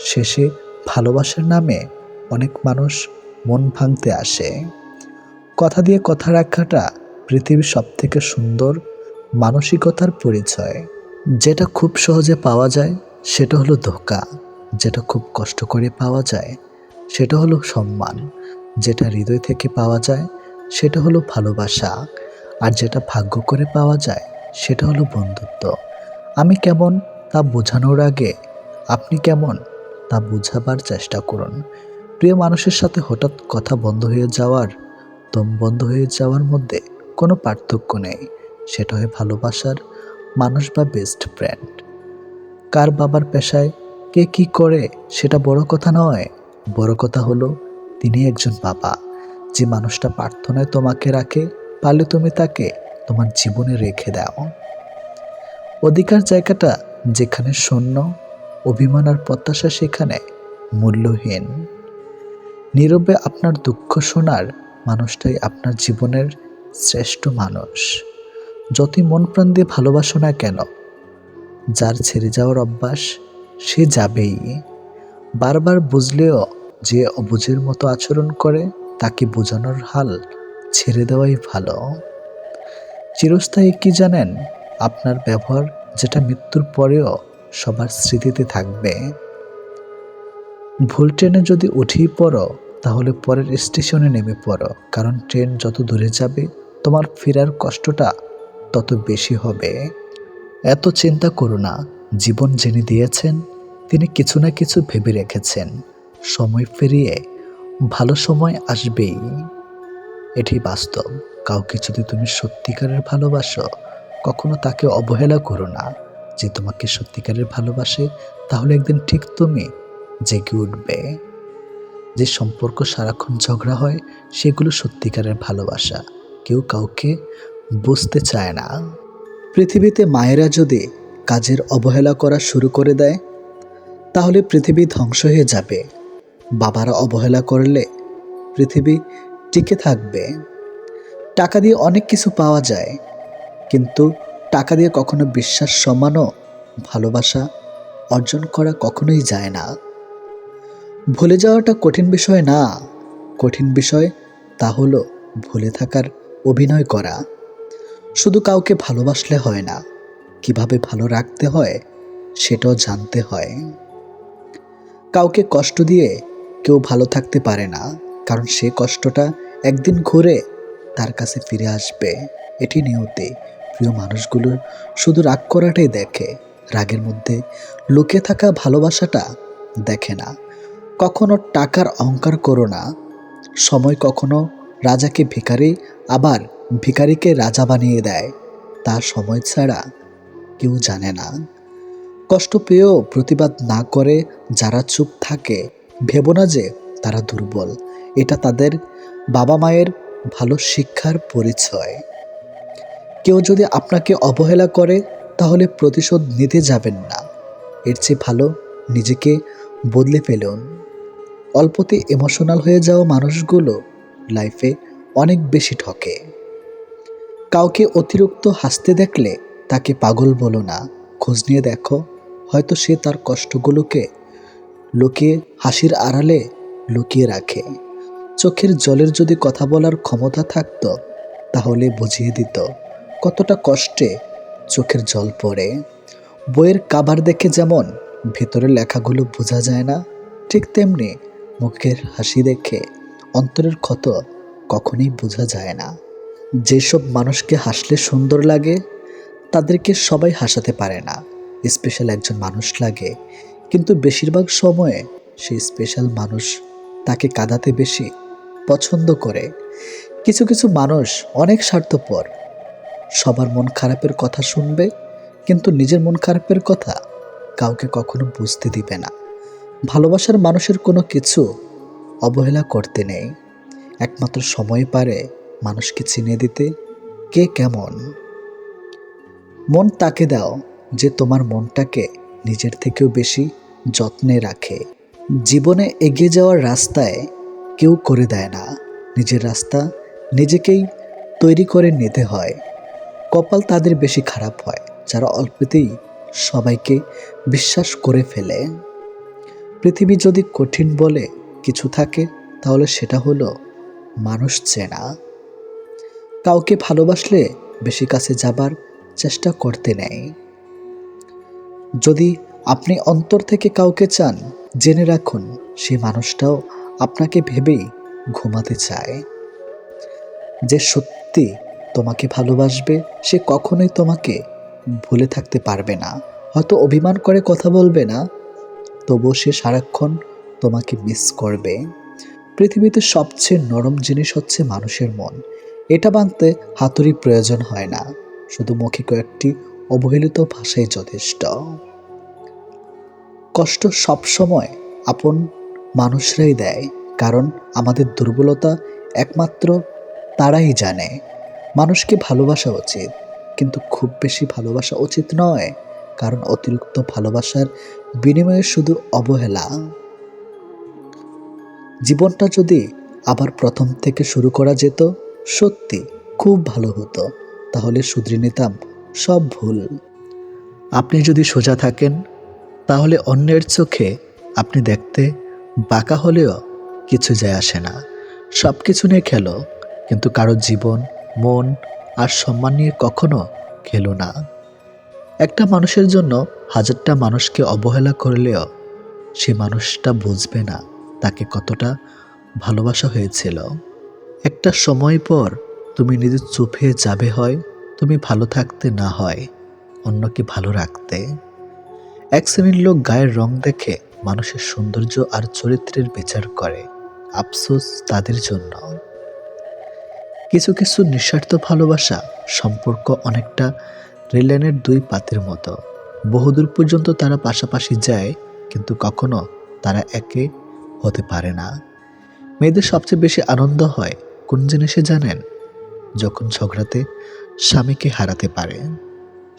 শেষে ভালোবাসার নামে অনেক মানুষ মন ভাঙতে আসে। কথা দিয়ে কথা রাখাটা পৃথিবীর সবথেকে সুন্দর মানসিকতার পরিচয়। যেটা খুব সহজে পাওয়া যায় সেটা হলো ধোঁকা, যেটা খুব কষ্ট করে পাওয়া যায় সেটা হলো সম্মান, যেটা হৃদয় থেকে পাওয়া যায় সেটা হলো ভালোবাসা, আর যেটা ভাগ্য করে পাওয়া যায় সেটা হলো বন্ধুত্ব। আমি কেমন তা বোঝানোর আগে আপনি কেমন তা বোঝাবার চেষ্টা করুন। প্রিয় মানুষের সাথে হঠাৎ কথা বন্ধ হয়ে যাওয়ার, দম বন্ধ হয়ে যাওয়ার মধ্যে কোনো পার্থক্য নেই। সেটা হয় ভালোবাসার মানুষ বা বেস্ট ফ্রেন্ড। কার বাবার পেশায় কে কি করে সেটা বড় কথা নয়, বড় কথা হলো তিনি একজন বাবা। যে মানুষটা প্রার্থনায় তোমাকে রাখে, পারলে তুমি তাকে তোমার জীবনে রেখে দাও। অধিকার জায়গাটা যেখানে শূন্য, অভিমান আর প্রত্যাশা সেখানে মূল্যহীন। নীরবে আপনার দুঃখ শোনার মানুষটাই আপনার জীবনের শ্রেষ্ঠ মানুষ। যতই মন প্রাণ দিয়ে ভালোবাসো না কেন, যার ছেড়ে যাওয়ার অভ্যাস সে যাবেই। বারবার বুঝলেও যে অবুঝের মতো আচরণ করে, তাকে বোঝানোর হাল ছেড়ে দেওয়াই ভালো। চিরস্থায়ী কি জানেন? আপনার ব্যবহার, যেটা মৃত্যুর পরেও সবার স্মৃতিতে থাকবে। ভুল ট্রেনে যদি উঠেই পড়ো, তাহলে পরের স্টেশনে নেমে পড়ো, কারণ ট্রেন যত দূরে যাবে তোমার ফেরার কষ্টটা তত বেশি হবে। এত চিন্তা করো না, জীবন যিনি দিয়েছেন তিনি কিছু না কিছু ভেবে রেখেছেন। সময় ফিরিয়ে ভালো সময় আসবেই, এটি বাস্তব। কাউকে যদি তুমি সত্যিকারের ভালোবাসো, কখনো তাকে অবহেলা করো না। যে তোমাকে সত্যিকারের ভালোবাসে, তাহলে একদিন ঠিক তুমি জেগে উঠবে। যে সম্পর্ক সারাক্ষণ ঝগড়া হয়, সেগুলো সত্যিকারের ভালোবাসা। কেউ কাউকে বুঝতে চায় না। পৃথিবীতে মায়েরা যদি কাজের অবহেলা করা শুরু করে দেয়, তাহলে পৃথিবী ধ্বংস হয়ে যাবে। বাবারা অবহেলা করলে পৃথিবী টিকে থাকবে। টাকা দিয়ে অনেক কিছু পাওয়া যায়, কিন্তু টাকা দিয়ে কখনো বিশ্বাস, সম্মান ও ভালোবাসা অর্জন করা কখনোই যায় না। ভুলে যাওয়াটা কঠিন বিষয় না, কঠিন বিষয় তা হলো ভুলে থাকার অভিনয় করা। শুধু কাউকে ভালোবাসলে হয় না, কিভাবে ভালো রাখতে হয় সেটাও জানতে হয়। কাউকে কষ্ট দিয়ে কেউ ভালো থাকতে পারে না, কারণ সে কষ্টটা একদিন ঘুরে তার কাছে ফিরে আসবে। এটি নিয়তি। প্রিয় মানুষগুলো শুধু রাগ করাটাই দেখে, রাগের মধ্যে লুকিয়ে থাকা ভালোবাসাটা দেখে না। কখনো টাকার অহংকার করো না। সময় কখনো রাজাকে ভিখারি, আবার ভিখারিকে রাজা বানিয়ে দেয়। তার সময় ছাড়া কেউ জানে না। কষ্ট পেয়েও প্রতিবাদ না করে যারা চুপ থাকে, ভেবো না যে তারা দুর্বল। এটা তাদের বাবা মায়ের ভালো শিক্ষার পরিচয়। কেউ যদি আপনাকে অবহেলা করে, তাহলে প্রতিশোধ নিতে যাবেন না। এর চেয়ে ভালো নিজেকে বদলে ফেলুন। অল্পতে ইমোশনাল হয়ে যাওয়া মানুষগুলো লাইফে অনেক বেশি ঠকে। কাউকে অতিরিক্ত হাসতে দেখলে তাকে পাগল বলো না, খোঁজ নিয়ে দেখো, হয়তো সে তার কষ্টগুলোকে লুকিয়ে হাসির আড়ালে লুকিয়ে রাখে। চোখের জলের যদি কথা বলার ক্ষমতা থাকতো, তাহলে বুঝিয়ে দিত কতটা কষ্টে চোখের জল পড়ে। বইয়ের কাভার দেখে যেমন ভেতরের লেখাগুলো বোঝা যায় না, ঠিক তেমনি মুখের হাসি দেখে অন্তরের ক্ষত কখনোই বোঝা যায় না। যেসব মানুষকে হাসলে সুন্দর লাগে, তাদেরকে সবাই হাসাতে পারে না। স্পেশাল একজন মানুষ লাগে, কিন্তু বেশিরভাগ সময়ে সেই স্পেশাল মানুষ তাকে কাঁদাতে বেশি পছন্দ করে। কিছু কিছু মানুষ অনেক স্বার্থপর, সবার মন খারাপের কথা শুনবে, কিন্তু নিজের মন খারাপের কথা কাউকে কখনো বুঝতে দিবে না। ভালোবাসার মানুষের কোনো কিছু অবহেলা করতে নেই, একমাত্র সময় পারে মানুষকে চিনে দিতে কে কেমন। মন তাকে দাও যে তোমার মনটাকে নিজের থেকেও বেশি যত্নে রাখে। জীবনে এগিয়ে যাওয়ার রাস্তায় কেউ করে দেয় না, নিজের রাস্তা নিজেকেই তৈরি করে নিতে হয়। কপাল তাদের বেশি খারাপ হয় যারা অল্পতেই সবাইকে বিশ্বাস করে ফেলে। পৃথিবী যদি কঠিন বলে কিছু থাকে, তাহলে সেটা হলো মানুষ চেনা। কাউকে ভালোবাসলে বেশি কাছে যাবার চেষ্টা করতে নেই। যদি আপনি অন্তর থেকে কাউকে চান, জেনে রাখুন সেই মানুষটাও আপনাকে ভেবেই ঘুমাতে চায়। যে সত্যি তোমাকে ভালোবাসবে, সে কখনোই তোমাকে ভুলে থাকতে পারবে না। হয়তো অভিমান করে কথা বলবে না, তবুও সে সারাক্ষণ তোমাকে মিস করবে। পৃথিবীতে সবচেয়ে নরম জিনিস হচ্ছে মানুষের মন। এটা ভাঙতে হাতুড়ি প্রয়োজন হয় না, শুধু মুখে কয়েকটি অবহেলিত ভাষাই যথেষ্ট। কষ্ট সবসময় আপন মানুষরাই দেয়, কারণ আমাদের দুর্বলতা একমাত্র তারাই জানে। মানুষকে ভালোবাসা উচিত, কিন্তু খুব বেশি ভালোবাসা উচিত নয়, কারণ অতিরিক্ত ভালোবাসার বিনিময়ে শুধু অবহেলা। জীবনটা যদি আবার প্রথম থেকে শুরু করা যেত, সত্যি খুব ভালো হতো। তাহলে শুধরে নিতাম সব ভুল। আপনি যদি সোজা থাকেন, তাহলে অন্যের চোখে আপনি দেখতে বাঁকা হলেও কিছু যায় আসে না। সব কিছু নিয়ে খেলো, কিন্তু কারো জীবন, মন আর সম্মান নিয়ে কখনো খেলো না। একটা মানুষের জন্য হাজারটা মানুষকে অবহেলা করলেও সে মানুষটা বুঝবে না তাকে কতটা ভালোবাসা হয়েছিল। একটা সময় পর তুমি নিজে চুপ হয়ে যাবে, হয় তুমি ভালো থাকতে, না হয় অন্যকে ভালো রাখতে। এক শ্রেণীর লোক গায়ের রং দেখে মানুষের সৌন্দর্য আর চরিত্রের বিচার করে। আফসোস তাদের জন্য। কিছু কিছু নিঃস্বার্থ ভালোবাসা সম্পর্ক অনেকটা রেললাইনের দুই পাতের মতো। বহুদূর পর্যন্ত তারা পাশাপাশি যায়, কিন্তু কখনো তারা একে হতে পারে না। মেয়েদের সবচেয়ে বেশি আনন্দ হয় কোন জিনিসে জানেন? যখন ঝগড়াতে স্বামীকে হারাতে পারে।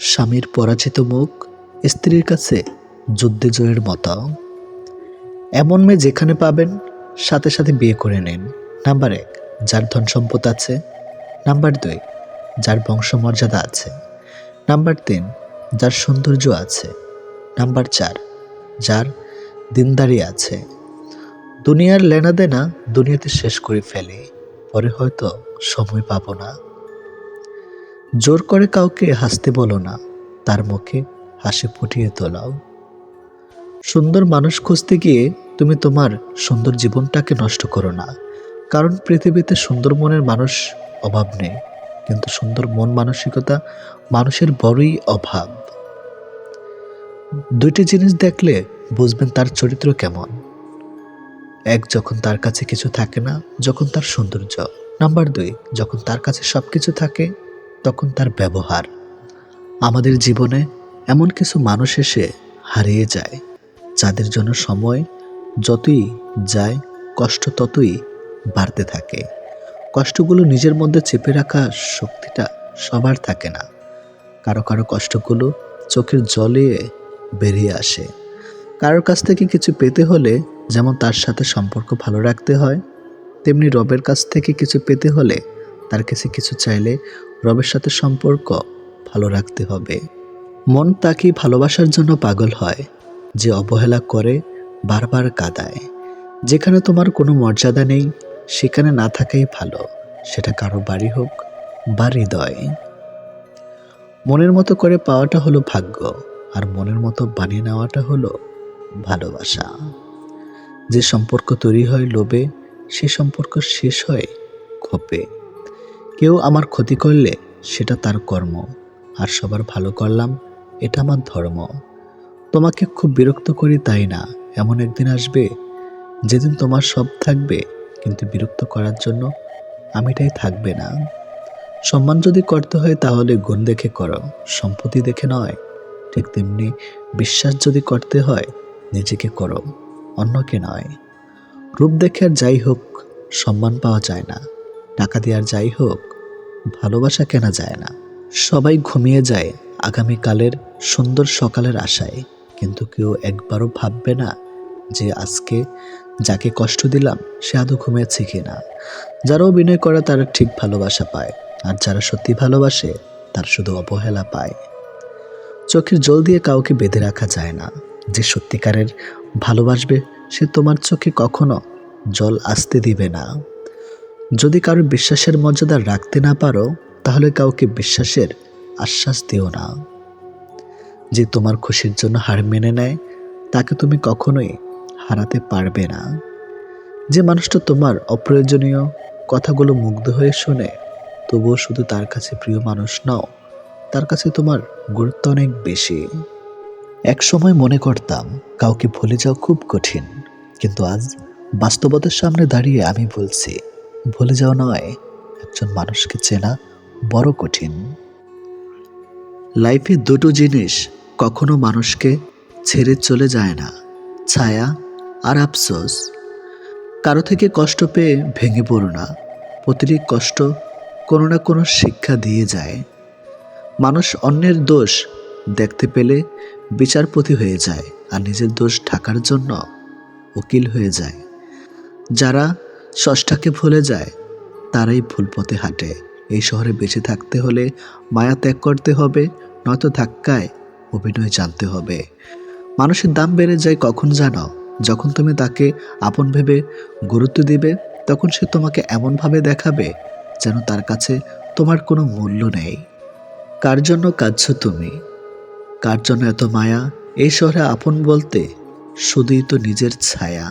স্বামীর পরাজিত মুখ স্ত্রীর কাছে যুদ্ধে জয়ের মতো। এমন মেয়ে যেখানে পাবেন সাথে সাথে বিয়ে করে নিন। নাম্বার 1, যার ধন সম্পদ আছে। নাম্বার 2, যার বংশমর্যাদা আছে। নাম্বার 3, যার সৌন্দর্য আছে। নাম্বার 4, যার দিনদারি আছে। দুনিয়ার লেনাদেনা দুনিয়াতে শেষ করে ফেলে, পরে হয়তো সময় পাবো না। জোর করে কাউকে হাসতে বলো না, তার মুখে হাসি ফুটিয়ে তোলাও। সুন্দর মানুষ খুঁজতে গিয়ে তুমি তোমার সুন্দর জীবনটাকে নষ্ট করো না, কারণ পৃথিবীতে সুন্দর মনের মানুষ অভাব নেই, কিন্তু সুন্দর মন মানসিকতা মানুষের বড়ই অভাব। দুইটি জিনিস দেখলে বুঝবেন তার চরিত্র কেমন। এক, যখন তার কাছে কিছু থাকে না, যখন তার সৌন্দর্য। নাম্বার 2, যখন তার কাছে সবকিছু থাকে, তখন তার ব্যবহার। আমাদের জীবনে এমন কিছু মানুষ এসে হারিয়ে যায়, যাদের জন্য সময় যতই যায় কষ্ট ততই বাড়তে থাকে। কষ্টগুলো নিজের মধ্যে চেপে রাখা শক্তিটা সবার থাকে না। কারো কারো কষ্টগুলো চোখের জলে বেরিয়ে আসে। কারোর কাছ থেকে কিছু পেতে হলে যেমন তার সাথে সম্পর্ক ভালো রাখতে হয়, তেমনি রবের কাছ থেকে কিছু পেতে হলে তার কাছে কিছু চাইলে রবের সাথে সম্পর্ক ভালো রাখতে হবে। মন তাকেই ভালোবাসার জন্য পাগল হয় যে অবহেলা করে, বারবার কাঁদায়। যেখানে তোমার কোনো মর্যাদা নেই সেখানে না থাকাই ভালো, সেটা কারো বাড়ি হোক বা হৃদয়। মনের মতো করে পাওয়াটা হলো ভাগ্য, আর মনের মতো বানিয়ে নেওয়াটা হলো ভালোবাসা। যে সম্পর্ক তৈরি হয় লোভে, সে সম্পর্ক শেষ হয় ক্ষোভে। কেউ আমার ক্ষতি করলে সেটা তার কর্ম, আর সবার ভালো করলাম এটা আমার ধর্ম। তোমাকে খুব বিরক্ত করি তাই না, এমন একদিন আসবে যেদিন তোমার সব থাকবে, কিন্তু বিরক্ত করার জন্য আমিটাই থাকবে না। সম্মান যদি করতে হয় তাহলে গুণ দেখে করো, সম্পত্তি দেখে নয়। ঠিক তেমনি বিশ্বাস যদি করতে হয় নিজেকে করো, অন্যকে নয়। রূপ দেখে আর যাই হোক সম্মান পাওয়া যায় না, টাকা দিয়ে আর যাই হোক ভালোবাসা কেনা যায় না। সবাই ঘুমিয়ে যায় আগামীকালের সুন্দর সকালের আশায়, কিন্তু কেউ একবারও ভাববে না যে আজকে যাকে কষ্ট দিলাম সে আদৌ ঘুমিয়েছে কিনা। যারা অভিনয় করে তারা ঠিক ভালোবাসা পায়, আর যারা সত্যি ভালোবাসে তারা শুধু অবহেলা পায়। চোখের জল দিয়ে কাউকে বেঁধে রাখা যায় না। যে সত্যিকারের ভালোবাসবে সে তোমার চোখে কখনো জল আসতে দিবে না। যদি কারো বিশ্বাসের মর্যাদা রাখতে না পারো তাহলে কাউকে বিশ্বাসের আশ্বাস দিও না। যে তোমার খুশির জন্য হার মেনে নেয় তাকে তুমি কখনোই হারাতে পারবে না। যে মানুষটা তোমার অপ্রয়োজনীয় কথাগুলো মুগ্ধ হয়ে শোনে, তবুও শুধু তার কাছে প্রিয় মানুষ নও, তার কাছে তোমার গুরুত্ব অনেক বেশি। এক সময় মনে করতাম কাউকে ভুলে যাওয়া খুব কঠিন, কিন্তু আজ বাস্তবতার সামনে দাঁড়িয়ে আমি বলছি ভুলে যাওয়া নয়, একজন মানুষকে চেনা বড় কঠিন। লাইফে দুটো জিনিস কখনো মানুষকে ছেড়ে চলে যায় না, ছায়া আর আফসোস। কারো থেকে কষ্ট পেয়ে ভেঙে পড়ো না, প্রতিটি কষ্ট কোনো না কোনো শিক্ষা দিয়ে যায়। মানুষ অন্যের দোষ দেখতে পেলে বিচারপতি হয়ে যায়, আর নিজের দোষ ঢাকার জন্য উকিল হয়ে যায়। যারা স্রষ্টাকে ভুলে যায় তারাই ভুল পথে হাঁটে। এই শহরে বেঁচে থাকতে হলে মায়া ত্যাগ করতে হবে, নয়তো ধাক্কায় অভিনয় জানতে হবে। মানুষের দাম বেড়ে যায় কখন জানো? যখন তুমি তাকে আপন ভেবে গুরুত্ব দিবে, তখন সে তোমাকে এমনভাবে দেখাবে যেন তার কাছে তোমার কোনো মূল্য নেই। কার জন্য কাঁদছো তুমি? কার জন্য এত মায়া? এই শহরে আপন বলতে শুধুই তো নিজের ছায়া।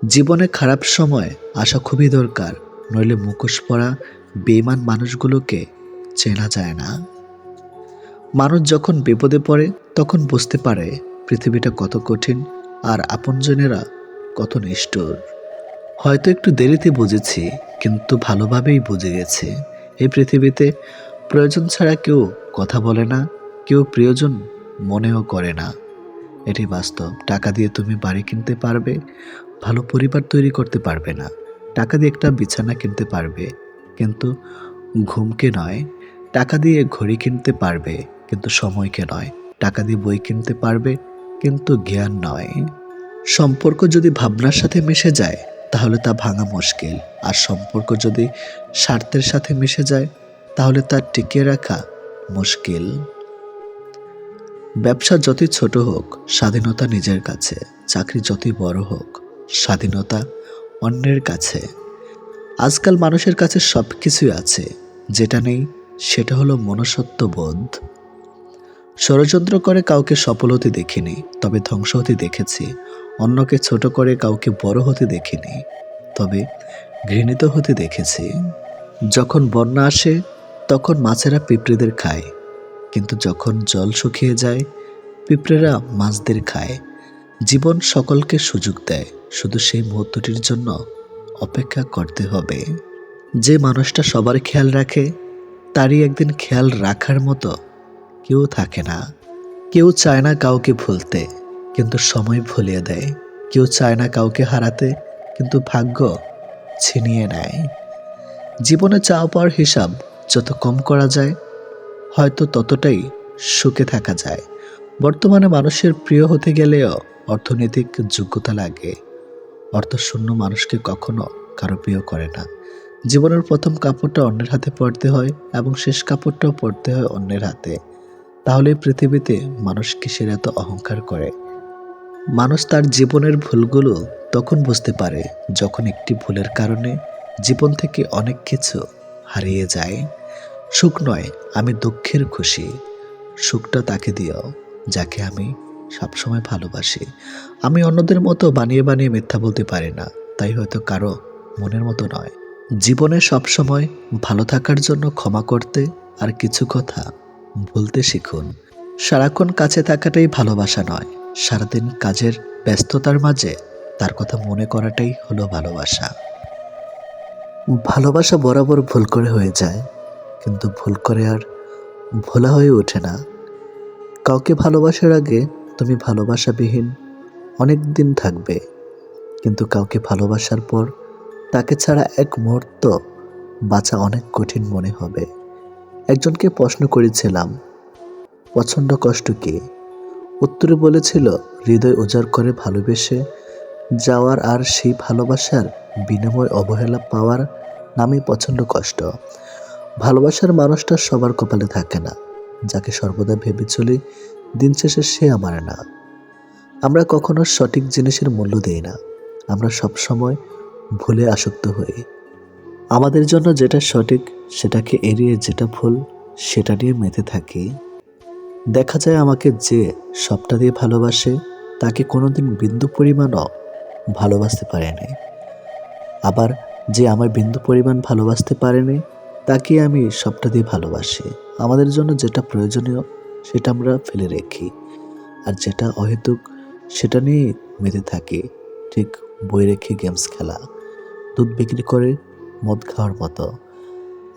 জীবনে খারাপ সময় আসা খুবই দরকার, নইলে মুখোশ পরা বেঈমান মানুষগুলোকে চেনা যায় না। মানুষ যখন বিপদে পড়ে তখন বুঝতে পারে পৃথিবীটা কত কঠিন আর আপনজনেরা কত নিষ্ঠুর। হয়তো একটু দেরিতে বুঝেছি, কিন্তু ভালোভাবেই বুঝে গেছি। এই পৃথিবীতে প্রয়োজন ছাড়া কেউ কথা বলে না, কেউ প্রিয়জন মনেও করে না। এটি বাস্তব। টাকা দিয়ে তুমি বাড়ি কিনতে পারবে, ভালো পরিবার তৈরি করতে পারবে না। টাকা দিয়ে একটা বিছানা কিনতে পারবে, কিন্তু ঘুমকে নয়। টাকা দিয়ে ঘড়ি কিনতে পারবে, কিন্তু সময়কে নয়। টাকা দিয়ে বই কিনতে পারবে, কিন্তু জ্ঞান নয়। সম্পর্ক যদি ভাবনার সাথে মিশে যায় তাহলে তা ভাঙা মুশকিল, আর সম্পর্ক যদি স্বার্থের সাথে মিশে যায় তাহলে তা টিকিয়ে রাখা মুশকিল। ব্যবসা যতই ছোট হোক, স্বাধীনতা নিজের কাছে। চাকরি যতই বড় হোক, স্বাধীনতা অন্যের কাছে। আজকাল মানুষের কাছে সব কিছুই আছে, যেটা নেই সেটা হলো মনুষ্যত্ব বোধ। ষড়যন্ত্র করে কাউকে সফল হতে দেখিনি, তবে ধ্বংস হতে দেখেছি। অন্যকে ছোট করে কাউকে বড় হতে দেখিনি, তবে ঘৃণিত হতে দেখেছি। যখন বন্যা আসে তখন মাছেরা পিঁপড়েদের খায়, কিন্তু যখন জল শুকিয়ে যায় পিঁপড়েরা মাছদের খায়। জীবন সকলকে সুযোগ দেয়, শুধু সেই মুহূর্তটির জন্য অপেক্ষা করতে হবে। যে মানুষটা সবার খেয়াল রাখে তারই একদিন খেয়াল রাখার মতো কেউ থাকে না। কেউ চায় না কাউকে ভুলতে, কিন্তু সময় ভুলিয়ে দেয়। কেউ চায় না কাউকে হারাতে, কিন্তু ভাগ্য ছিনিয়ে নেয়। জীবনে চাওয়া পাওয়ার হিসাব যত কম করা যায় হয়তো ততটাই সুখে থাকা যায়। বর্তমানে মানুষের প্রিয় হতে গেলেও অর্থনৈতিক যোগ্যতা লাগে। অর্থশূন্য মানুষকে কখনো কারো প্রিয় করে না। জীবনের প্রথম কাপড়টা অন্যের হাতে পরতে হয় এবং শেষ কাপড়টাও পরতে হয় অন্যের হাতে। তাহলে পৃথিবীতে মানুষ কিসের এত অহংকার করে? মানুষ তার জীবনের ভুলগুলো তখন বুঝতে পারে যখন একটি ভুলের কারণে জীবন থেকে অনেক কিছু হারিয়ে যায়। সুখ নয়, আমি দুঃখের খুশি। সুখটা তাকে দিও যাকে আমি সবসময় ভালোবাসি। আমি অন্যদের মতো বানিয়ে বানিয়ে মিথ্যা বলতে পারি না, তাই হয়তো কারো মনের মতো নয়। জীবনে সবসময় ভালো থাকার জন্য ক্ষমা করতে আর কিছু কথা বলতে শিখুন। সারাক্ষণ কাছে থাকাটাই ভালোবাসা নয়, সারাদিন কাজের ব্যস্ততার মাঝে তার কথা মনে করাটাই হলো ভালোবাসা। ভালোবাসা বরাবর ভুল করে হয়ে যায়, কিন্তু ভুল করে আর ভোলা হয়ে ওঠে না। কাউকে ভালোবাসার আগে তুমি ভালোবাসাবিহীন অনেক দিন থাকবে, কিন্তু কাউকে ভালোবাসার পর তাকে ছাড়া এক মুহূর্ত বাঁচা অনেক কঠিন মনে হবে। একজনকে প্রশ্ন করেছিলাম, পছন্দ কষ্ট কি? উত্তরে বলেছিল, হৃদয় উজাড় করে ভালোবেসে যাওয়ার আর সেই ভালোবাসার বিনিময় অবহেলা পাওয়ার নামই পছন্দ কষ্ট। ভালোবাসার মানুষটা সবার কপালে থাকে না। যাকে সর্বদা ভেবে চলি দিন শেষে সে আমার না। আমরা কখনো সঠিক জিনিসের মূল্য দেই না, আমরা সবসময় ভুলে আসক্ত হই। আমাদের জন্য যেটা সঠিক সেটাকে এড়িয়ে যেটা ভুল সেটা নিয়ে মেতে থাকি। দেখা যায় আমাকে যে সবটা দিয়ে ভালোবাসে তাকে কোনোদিন বিন্দু পরিমাণও ভালোবাসতে পারেনি, আবার যে আমার বিন্দু পরিমাণ ভালোবাসতে পারেনি তাকে আমি সবটা দিয়ে ভালোবাসি। আমাদের জন্য যেটা প্রয়োজনীয় সেটা আমরা ফেলে রেখি, আর যেটা অহেতুক সেটা নিয়ে মেতে থাকি। ঠিক বই রেখে গেমস খেলা, দুধ বিক্রি করে মদ খাওয়ার মতো।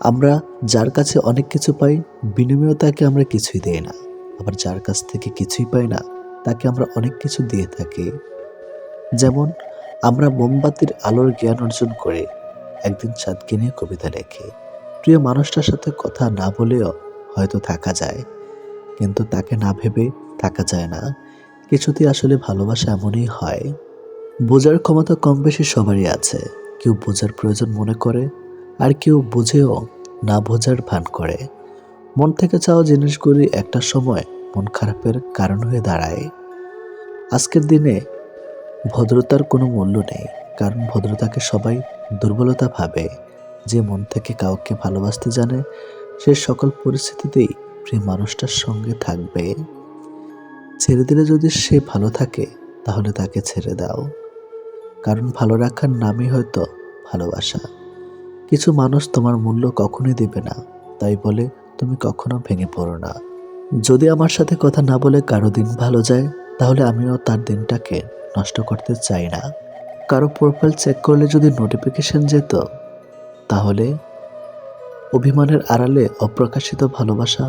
আমরা যার কাছে অনেক কিছু পাই বিনিময়ে তাকে আমরা কিছুই দিই না, আবার যার কাছ থেকে কিছুই পাই না তাকে আমরা অনেক কিছু দিয়ে থাকি। যেমন আমরা মোমবাতির আলোর জ্ঞান অর্জন করে একদিন চাঁদকে নিয়ে কবিতা লেখি। প্রিয় মানুষটার সাথে কথা না বলেও হয়তো থাকা যায়, কিন্তু তাকে না ভেবে থাকা যায় না। কিছুতেই আসলে ভালোবাসা এমনই হয়। বোঝার ক্ষমতা কম বেশি সবারই আছে। কেউ বোঝার প্রয়োজন মনে করে, আর কেউ বুঝেও না বোঝার ভান করে। মন থেকে চাওয়া জিনিসগুলি একটা সময় মন খারাপের কারণ হয়ে দাঁড়ায়। আজকের দিনে ভদ্রতার কোনো মূল্য নেই, কারণ ভদ্রতাকে সবাই দুর্বলতা ভাবে। যে মন থেকে কাউকে ভালোবাসতে জানে সে সকল পরিস্থিতিতেই প্রিয় মানুষটার সঙ্গে থাকবে। ছেড়ে দিলে যদি সে ভালো থাকে তাহলে তাকে ছেড়ে দাও। কারণ ভালো রাখার নামই হয়তো ভালোবাসা। কিছু মানুষ তোমার মূল্য কখনোই দেবে না, তাই বলে তুমি কখনো ভেঙে পড়ো না। যদি আমার সাথে কথা না বলে কারো দিন ভালো যায়, তাহলে আমিও তার দিনটাকে নষ্ট করতে চাই না। কারো প্রোফাইল চেক করলে যদি নোটিফিকেশন যেত, তাহলে অভিমানের আড়ালে অপ্রকাশিত ভালোবাসা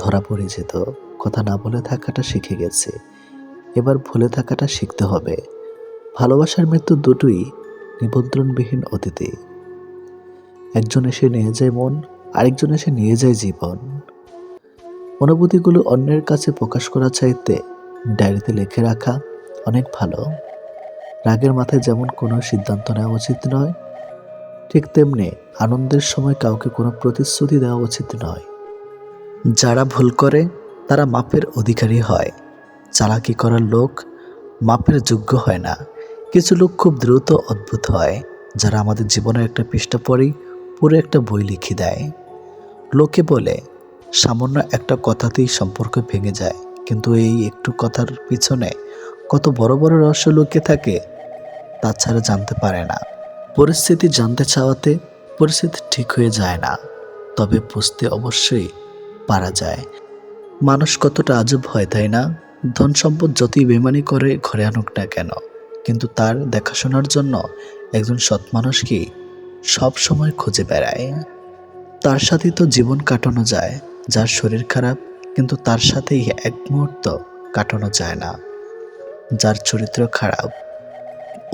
ধরা পড়ে যেত। কথা না বলে থাকাটা শিখে গেছে, এবার ভুলে থাকাটা শিখতে হবে। ভালোবাসার মৃত্যু দুটোই নিমন্ত্রণবিহীন অতিথি। একজন এসে নিয়ে যায় মন, আরেকজন এসে নিয়ে যায় জীবন। অনুভূতিগুলো অন্যের কাছে প্রকাশ করা চাইতে ডায়েরিতে লিখে রাখা অনেক ভালো। রাগের মাথায় যেমন কোনো সিদ্ধান্ত নেওয়া উচিত নয়, ঠিক তেমনি আনন্দের সময় কাউকে কোনো প্রতিশ্রুতি দেওয়া উচিত নয়। যারা ভুল করে তারা মাপের অধিকারী হয়। চালাকি করার লোক মাপের যোগ্য হয় না। কিছু লোক খুব দ্রুত অদ্ভুত হয়, যারা আমাদের জীবনের একটা পৃষ্ঠা পড়েই পুরো একটা বই লিখে দেয়। লোকে বলে সামান্য একটা কথাতেই সম্পর্ক ভেঙে যায়, কিন্তু এই একটু কথার পিছনে কত বড় বড় রহস্য লুকিয়ে থাকে তা ছাড়া জানতে পারে না। পরিস্থিতি জানতে চাওয়াতে পরিস্থিতি ঠিক হয়ে যায় না, তবে বুঝতে অবশ্যই পারা যায়। মানুষ কতটা আজব হয়, তাই না? ধন সম্পদ যতই বেমানি করে ঘরে আনুক না কেন, কিন্তু তার দেখাশোনার জন্য একজন সৎ মানুষকে সব সময় খুঁজে বেড়ায়। তার সাথেই তো জীবন কাটানো যায়। যার শরীর খারাপ, কিন্তু তার সাথেই এক মুহূর্ত কাটানো যায় না। যার চরিত্র খারাপ,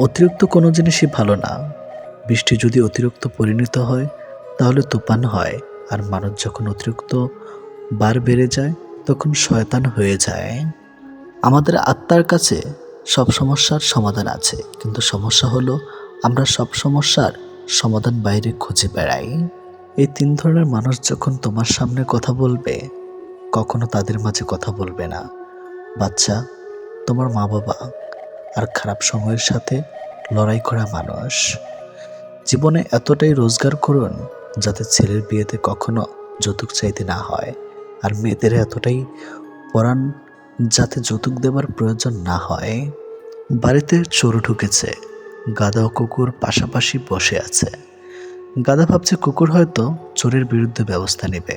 অতিরিক্ত কোনো জিনিসই ভালো না। বৃষ্টি যদি অতিরিক্ত পরিণত হয় তাহলে তুফান হয়, আর মানুষ যখন অতিরিক্ত বার বেড়ে যায় তখন শয়তান হয়ে যায়। আমাদের আত্মার কাছে সব সমস্যার সমাধান আছে, কিন্তু সমস্যা হলো আমরা সব সমস্যার সমাধান বাইরে খুঁজে বেড়াই। এই তিন ধরনের মানুষ যখন তোমার সামনে কথা বলবে, কখনো তাদের মাঝে কথা বলবে না। বাচ্চা, তোমার মা বাবা, আর খারাপ সময়ের সাথে লড়াই করা মানুষ। জীবনে এতটাই রোজগার করুন যাতে ছেলের বিয়েতে কখনো যৌতুক চাইতে না হয়, আর মেয়েদের এতটাই পড়ান যাতে যৌতুক দেবার প্রয়োজন না হয়। বাড়িতে চোর ঢুকেছে, গাধা ও কুকুর পাশাপাশি বসে আছে। গাধা ভাবছে কুকুর হয়তো চোরের বিরুদ্ধে ব্যবস্থা নেবে,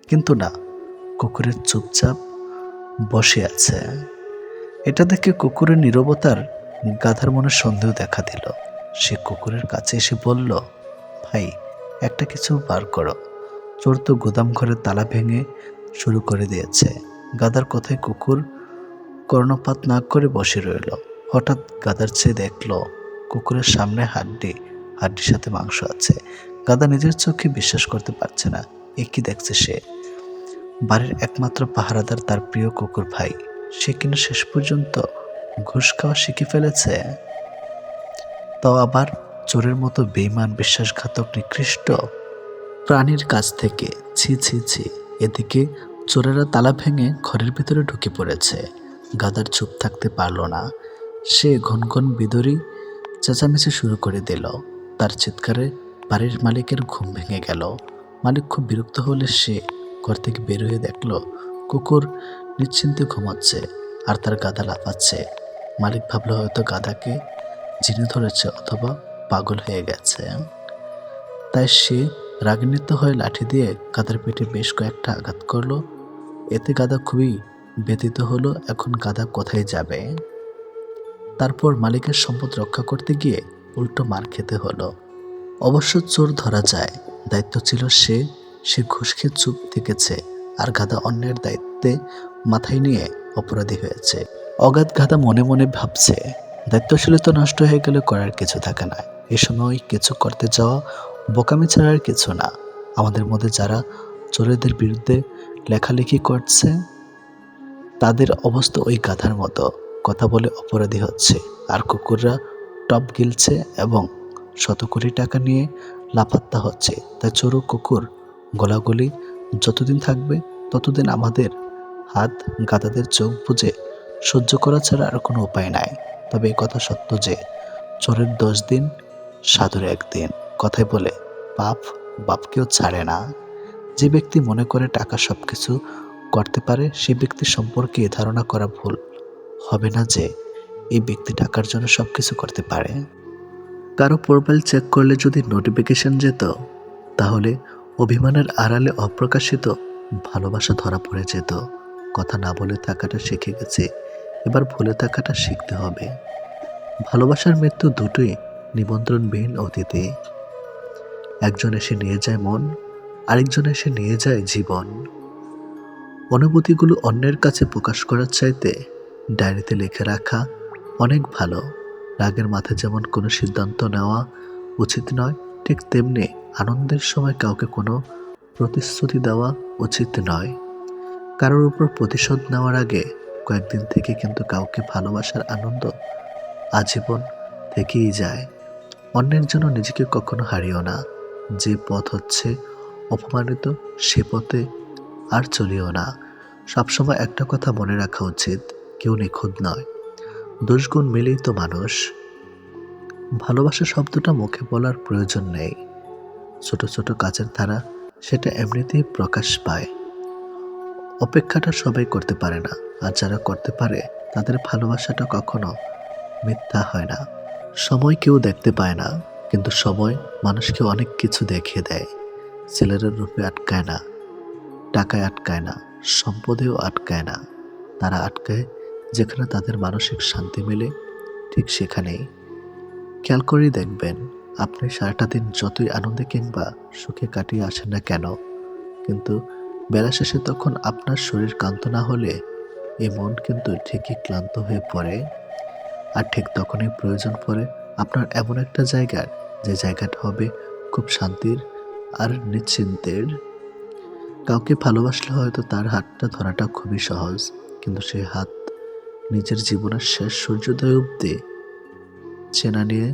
কিন্তু না, কুকুরের চুপচাপ বসে আছে। এটা দেখে কুকুরের নীরবতার গাধার মনে সন্দেহ দেখা দিল। সে কুকুরের কাছে এসে বলল, ভাই, একটা কিছু বার করো। চোর তো গুদাম ঘরের তালা ভেঙে শুরু করে দিয়েছে। গাধার কথায় কুকুর কর্ণপাত না করে বসে রইল। হঠাৎ গাধার চেয়ে দেখল কুকুরের সামনে হাড্ডির সাথে মাংস আছে। গাধা নিজের চোখে বিশ্বাস করতে পারছে না। এ কি দেখছে সে? বাড়ির একমাত্র পাহারাদার তার প্রিয় কুকুর ভাই, সে কিনা শেষ পর্যন্ত ঘুষ খাওয়া শিখে ফেলেছে। তাও আবার চোরের মতো বেঈমান, বিশ্বাসঘাতক, নিকৃষ্ট প্রাণীর কাছ থেকে। ছি ছি ছি। এদিকে চোরেরা তালা ভেঙে ঘরের ভিতরে ঢুকে পড়েছে। গাদার চুপ থাকতে পারল না। সে ঘনঘন বিদরি চেঁচামেচি শুরু করে দিল। তার চিৎকারে বাড়ির মালিকের ঘুম ভেঙে গেল। মালিক খুব বিরক্ত হলে সে ঘর থেকে বের হয়ে দেখল কুকুর নিশ্চিন্তে ঘুমাচ্ছে আর তার গাদা লাফাচ্ছে। মালিক ভাবল হয়তো গাদাকে জিনে ধরেছে অথবা পাগল হয়ে গেছে। তাই সে রাগান্বিত হয়ে লাঠি দিয়ে গাদার পেটে বেশ কয়েকটা আঘাত করলো। এতে গাদা খুবই ব্যথিত হলো। এখন গাদা কোথায় যাবে? তারপর মালিকের সম্পদ রক্ষা করতে গিয়ে উল্টো মার খেতে হলো। অবশ্য চোর ধরা যায়, দায়িত্ব ছিল সে ঘুষ খেয়ে চুপ থেকেছে, আর গাদা অন্যের দায়িত্বে মাথায় নিয়ে অপরাধী হয়েছে। অগাধ গাদা মনে মনে ভাবছে, দায়িত্বশীলতা নষ্ট হয়ে গেলে করার কিছু থাকে না। এ সময় কিছু করতে যাওয়া বোকামি ছাড়ার কিছু না। আমাদের মধ্যে যারা চোরেদের বিরুদ্ধে লেখালেখি করছে তাদের অবস্থা ওই গাধার মতো, কথা বলে অপরাধী হচ্ছে, আর কুকুররা টপ গিলছে এবং শত কোটি টাকা নিয়ে লাপাত্তা হচ্ছে। তাই চোর ও কুকুর গোলাগুলি যতদিন থাকবে ততদিন আমাদের হাত গাধাদের চোখ বুজে সহ্য করা ছাড়া আর কোনো উপায় নাই। তবে এই কথা সত্য যে চোরের 10 দিন, সাধুর 1 দিন। কথায় বলে পাপ বাপকেও ছাড়ে না। যে ব্যক্তি মনে করে টাকা সবকিছু করতে পারে, সে ব্যক্তি সম্পর্কে ধারণা করা ভুল হবে না যে এই ব্যক্তি টাকার জন্য সব কিছু করতে পারে। কারো প্রোফাইল চেক করলে যদি নোটিফিকেশন যেত, তাহলে অভিমানের আড়ালে অপ্রকাশিত ভালোবাসা ধরা পড়ে যেত। কথা না বলে থাকাটা শিখে গেছে, এবার ভুলে থাকাটা শিখতে হবে। ভালোবাসার মৃত্যু দুটোই নিমন্ত্রণবিহীন অতিথি। একজন এসে নিয়ে যায় মন, আরেকজন এসে নিয়ে যায় জীবন। অনুভূতিগুলো অন্যের কাছে প্রকাশ করার চাইতে ডায়েরিতে লিখে রাখা অনেক ভালো। রাগের মাথায় যেমন কোনো সিদ্ধান্ত নেওয়া উচিত নয়, ঠিক তেমনি আনন্দের সময় কাউকে কোনো প্রতিশ্রুতি দেওয়া উচিত নয়। কারোর উপর প্রতিশোধ নেওয়ার আগে কয়েকদিন থেকে কিন্তু কাউকে ভালোবাসার আনন্দ আজীবন থেকেই যায়। অন্যের জন্য নিজেকে কখনো হারিও না। যে পথ হচ্ছে অপমানিত, সে পথে আর চলিও না। সবসময় একটা কথা মনে রাখা উচিত, কেউ নিখুঁত নয়, দোষগুণ মিলেই তো মানুষ। ভালোবাসা শব্দটা মুখে বলার প্রয়োজন নেই। ছোট ছোট কাজের ধারা সেটা এমনিতেই প্রকাশ পায়। অপেক্ষাটা সবাই করতে পারে না, আর যারা করতে পারে তাদের ভালোবাসাটা কখনো মিথ্যা হয় না। সময় কেউ দেখতে পায় না, কিন্তু সময় মানুষকে অনেক কিছু দেখিয়ে দেয়। ছেলেরা রূপে আটকায় না, টাকায় আটকায় না, সম্পদেও আটকায় না। তারা আটকায় যেখানে তাদের মানসিক শান্তি মেলে, ঠিক সেখানেই। খেয়াল করেই দেখবেন, আপনি সারাটা দিন যতই আনন্দে কিংবা সুখে কাটিয়ে আসেন না কেন, কিন্তু বেলা শেষে তখন আপনার শরীর ক্লান্ত না হলে এই মন কিন্তু ঠিকই ক্লান্ত হয়ে পড়ে। আর ঠিক তখনই প্রয়োজন পড়ে আপনার এমন একটা জায়গার, যে জায়গাটা হবে খুব শান্তির আর নিশ্চিন্তের। কাউকে ভালোবাসলে হয়তো তার হাতটা ধরাটা খুবই সহজ, কিন্তু সেই হাত নিজের জীবনের শেষ সূর্যোদয় অবধি চেনা নিয়ে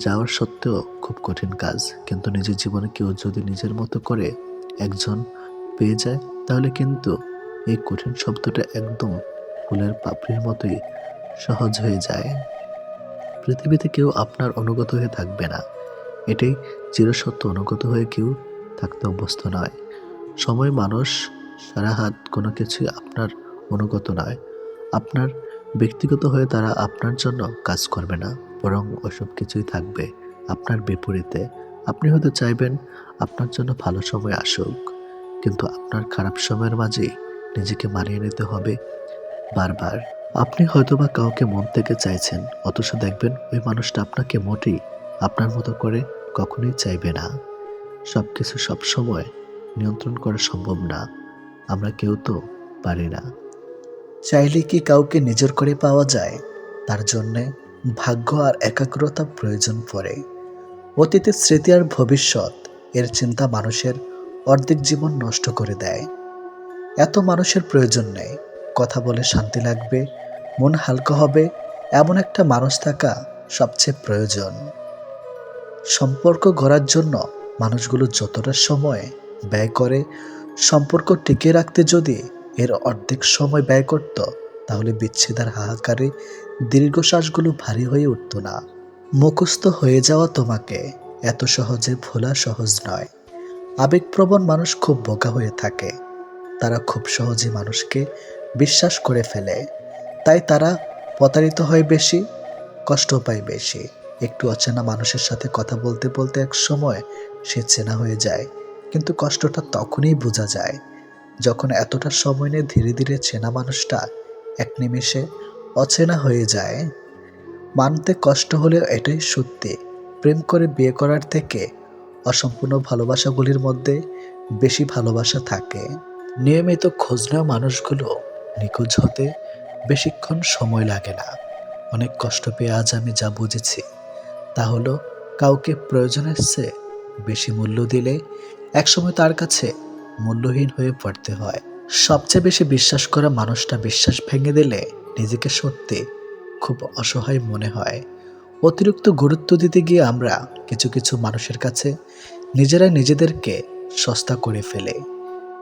যাওয়ার সত্ত্বেও খুব কঠিন কাজ। কিন্তু নিজের জীবনে কেউ যদি নিজের মতো করে একজন পেয়ে যায়, তাহলে কিন্তু এই কঠিন শব্দটা একদম ফুলের পাপড়ির মতোই সহজ হয়ে যায়। পৃথিবীতে কেউ আপনার অনুগত হয়ে থাকবে না, এটাই চিরসত্য। অনুগত হয়ে কেউ থাকতে অভ্যস্ত নয়। সময়, মানুষ, সারা হাত কোনো কিছুই আপনার অনুগত নয়। আপনার ব্যক্তিগত হয়ে তারা আপনার জন্য কাজ করবে না, বরং ওসব কিছুই থাকবে আপনার বিপরীতে। আপনি হয়তো চাইবেন আপনার জন্য ভালো সময় আসুক, কিন্তু আপনার খারাপ সময়ের মাঝেই নিজেকে মানিয়ে নিতে হবে বারবার। আপনি হয়তোবা কাউকে মন থেকে চাইছেন, অথচ দেখবেন ওই মানুষটা আপনাকে মোটেই আপনার মতো করে কখনোই চাইবে না। সবকিছু সবসময় নিয়ন্ত্রণ করা সম্ভব না, আমরা কেউ তো পারি না। চাইলে কি কাউকে নিজের করে পাওয়া যায়? তার জন্যে ভাগ্য আর একাগ্রতা প্রয়োজন পড়ে। অতীতের স্মৃতি আর ভবিষ্যৎ, এর চিন্তা মানুষের অর্ধেক জীবন নষ্ট করে দেয়। এত মানুষের প্রয়োজন নেই। কথা বলে শান্তি লাগবে, মন হালকা হবে, এমন একটা মানুষ থাকা সবচেয়ে প্রয়োজন। সম্পর্ক গড়ার জন্য মানুষগুলো যতটা সময় ব্যয় করে, সম্পর্ক টিকিয়ে রাখতে যদি এর অর্ধেক সময় ব্যয় করত, তাহলে বিচ্ছেদের হাহাকারে দীর্ঘশ্বাসগুলো ভারী হয়ে উঠত না। মুখস্থ হয়ে যাওয়া তোমাকে এত সহজে ভোলা সহজ নয়। আবেগপ্রবণ মানুষ খুব বোকা হয়ে থাকে। তারা খুব সহজে মানুষকে বিশ্বাস করে ফেলে, তাই তারা প্রতারিত হয় বেশি, কষ্ট পায় বেশি। একটু অচেনা মানুষের সাথে কথা বলতে বলতে এক সময় সে চেনা হয়ে যায়, কিন্তু কষ্টটা তখনই বোঝা যায় যখন এতটা সময় নিয়ে ধীরে ধীরে চেনা মানুষটা এক নিমেষে অচেনা হয়ে যায়। মানতে কষ্ট হলেও এটাই সত্যি, প্রেম করে বিয়ে করার থেকে অসম্পূর্ণ ভালোবাসাগুলির মধ্যে বেশি ভালোবাসা থাকে। নিয়মিত খোঁজ নেওয়া মানুষগুলো নিখোঁজ হতে বেশিক্ষণ সময় লাগে না। অনেক কষ্ট পেয়ে আজ আমি যা বুঝেছি, তা হলো কাউকে প্রয়োজনের চেয়ে বেশি মূল্য দিলে একসময় তার কাছে মূল্যহীন হয়ে পড়তে হয়। সবচেয়ে বেশি বিশ্বাস করা মানুষটা বিশ্বাস ভেঙে দিলে নিজেকে সত্যি খুব অসহায় মনে হয়। অতিরিক্ত গুরুত্ব দিতে গিয়ে আমরা কিছু কিছু মানুষের কাছে নিজেরাই নিজেদেরকে সস্তা করে ফেলে।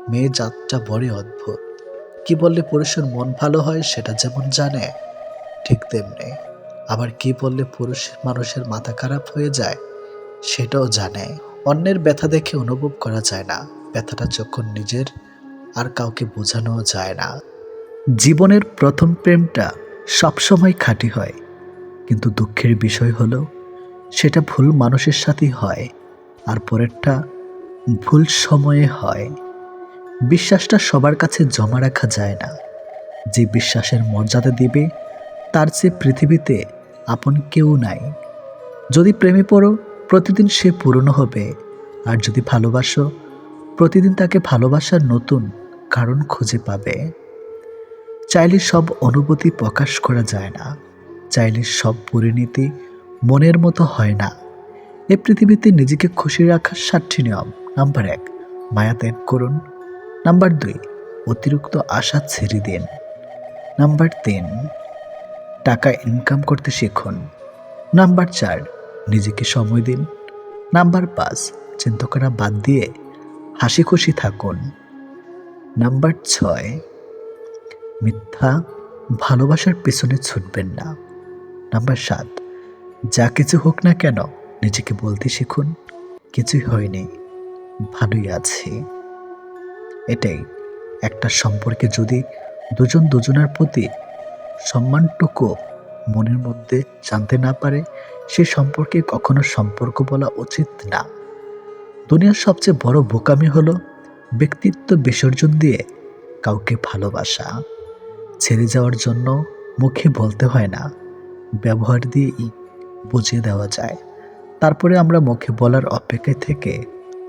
মেয়ে জাতটা বড়ই অদ্ভুত। কি বললে পুরুষের মন ভালো হয় সেটা যেমন জানে, ঠিক তেমনি আবার কি বললে পুরুষ মানুষের মাথা খারাপ হয়ে যায় সেটাও জানে। অন্যের ব্যথা দেখে অনুভব করা যায় না, ব্যথাটা যখন নিজের আর কাউকে বোঝানো যায় না। জীবনের প্রথম প্রেমটা সবসময় খাঁটি হয়, কিন্তু দুঃখের বিষয় হলো সেটা ভুল মানুষের সাথেই হয়, আর পরেরটা ভুল সময়ে হয়। বিশ্বাসটা সবার কাছে জমা রাখা যায় না। যে বিশ্বাসের মর্যাদা দিবে তার চেয়ে পৃথিবীতে আপন কেউ নাই। যদি প্রেমে পড়ো, প্রতিদিন সে পুরনো হবে। আর যদি ভালোবাসো, প্রতিদিন তাকে ভালোবাসার নতুন কারণ খুঁজে পাবে। চাইলে সব অনুভূতি প্রকাশ করা যায় না, চাইলে সব পরিণতি মনের মতো হয় না। এ পৃথিবীতে নিজেকে খুশি রাখার 7টি নিয়ম। নাম্বার 1, মায়া ত্যাগ করুন। নাম্বার 2, অতিরিক্ত আশা ছেড়ে দিন। নাম্বার 3, টাকা ইনকাম করতে শিখুন। নাম্বার 4, নিজেকে সময় দিন। নাম্বার 5, চিন্তা করা বাদ দিয়ে হাসি খুশি থাকুন। নাম্বার 6, মিথ্যা ভালোবাসার পেছনে ছুটবেন না। নাম্বার 7, যা কিছু হোক না কেন নিজেকে বলতে শিখুন, কিছুই হয়নি, ভালোই আছি। এটাই একটা সম্পর্কে যদি দুজন দুজনের প্রতি সম্মানটুকু মনের মধ্যে জানতে না পারে, সে সম্পর্কে কখনো সম্পর্ক বলা উচিত না। দুনিয়ার সবচেয়ে বড় বোকামি হলো ব্যক্তিত্ব বিসর্জন দিয়ে কাউকে ভালোবাসা। ছেড়ে যাওয়ার জন্য মুখে বলতে হয় না, ব্যবহার দিয়েই বুঝিয়ে দেওয়া যায়। তারপরে আমরা মুখে বলার অপেক্ষায় থেকে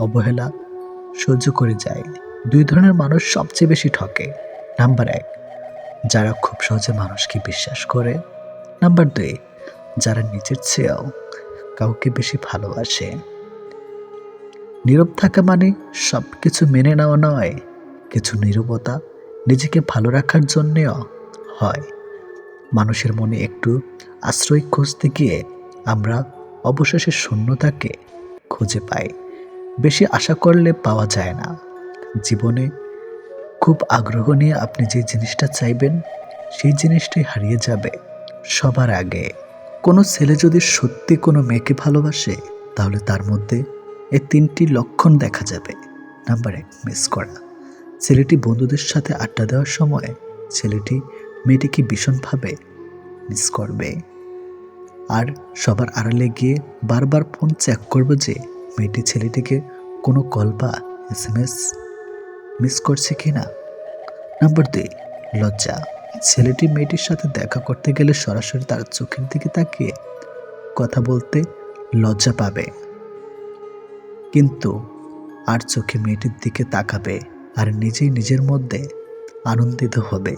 অবহেলা সহ্য করে যাই। 2 ধরনের মানুষ সবচেয়ে বেশি ঠকে। নাম্বার 1, যারা খুব সহজে মানুষকে বিশ্বাস করে। নাম্বার 2, যারা নিজের চেয়েও কাউকে বেশি ভালোবাসে। নীরব থাকা মানে সব কিছু মেনে নেওয়া নয়, কিছু নীরবতা নিজেকে ভালো রাখার জন্যেও হয়। মানুষের মনে একটু আশ্রয় খুঁজতে গিয়ে আমরা অবশেষে শূন্যতাকে খুঁজে পাই। বেশি আশা করলে পাওয়া যায় না। জীবনে খুব আগ্রহ নিয়ে আপনি যে জিনিসটা চাইবেন, সেই জিনিসটাই হারিয়ে যাবে সবার আগে। কোনো ছেলে যদি সত্যি কোনো মেয়েকে ভালোবাসে, তাহলে তার মধ্যে এই 3টি লক্ষণ দেখা যাবে। নাম্বার 1, মিস করা। ছেলেটি বন্ধুদের সাথে আড্ডা দেওয়ার সময় ছেলেটি মেয়েটিকে ভীষণভাবে মিস করবে, আর সবার আড়ালে গিয়ে বারবার ফোন চেক করবে যে মেয়েটি ছেলেটিকে কোনো কল বা SMS মিস করছে কিনা। নাম্বার 2, লজ্জা। ছেলেটি মেয়েটির সাথে দেখা করতে গেলে সরাসরি তার চোখের দিকে তাকিয়ে কথা বলতে লজ্জা পাবে, কিন্তু আর চোখে মেয়েটির দিকে তাকাবে আর নিজেই নিজের মধ্যে আনন্দিত হবে।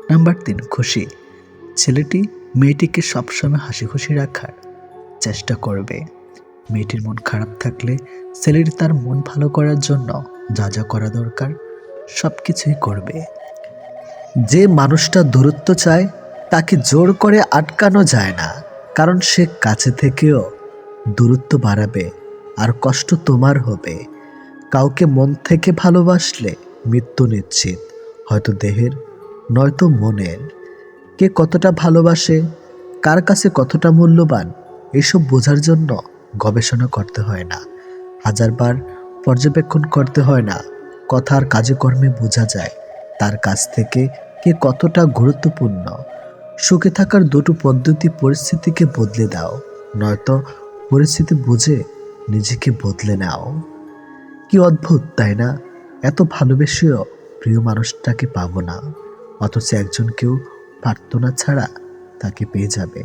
নাম্বার 3, খুশি। ছেলেটি মেয়েটিকে সবসময় হাসি খুশি রাখার চেষ্টা করবে। মেয়েটির মন খারাপ থাকলে ছেলেটি তার মন ভালো করার জন্য যা যা করা দরকার সব কিছুই করবে। যে মানুষটা দূরত্ব চায় তাকে জোর করে আটকানো যায় না, কারণ সে কাছে থেকেও দূরত্ব বাড়াবে আর কষ্ট তোমার হবে। কাউকে মন থেকে ভালোবাসলে মৃত্যু নিশ্চিত, হয়তো দেহের নয়তো মনের। কে কতটা ভালোবাসে, কার কাছে কতটা মূল্যবান, এসব বোঝার জন্য গবেষণা করতে হয় না, হাজারবার পর্যবেক্ষণ করতে হয় না। কথার কাজে কর্মে বোঝা যায় তার কাছ থেকে কে কতটা গুরুত্বপূর্ণ। সুখে থাকার 2টো পদ্ধতি: পরিস্থিতিকে বদলে দাও, নয়তো পরিস্থিতি বুঝে নিজেকে বদলে নাও। কি অদ্ভুত তাই না? এত ভালোবেসেও প্রিয় মানুষটাকে পাবো না, অথচ একজনকেও প্রার্থনা ছাড়া তাকে পেয়ে যাবে।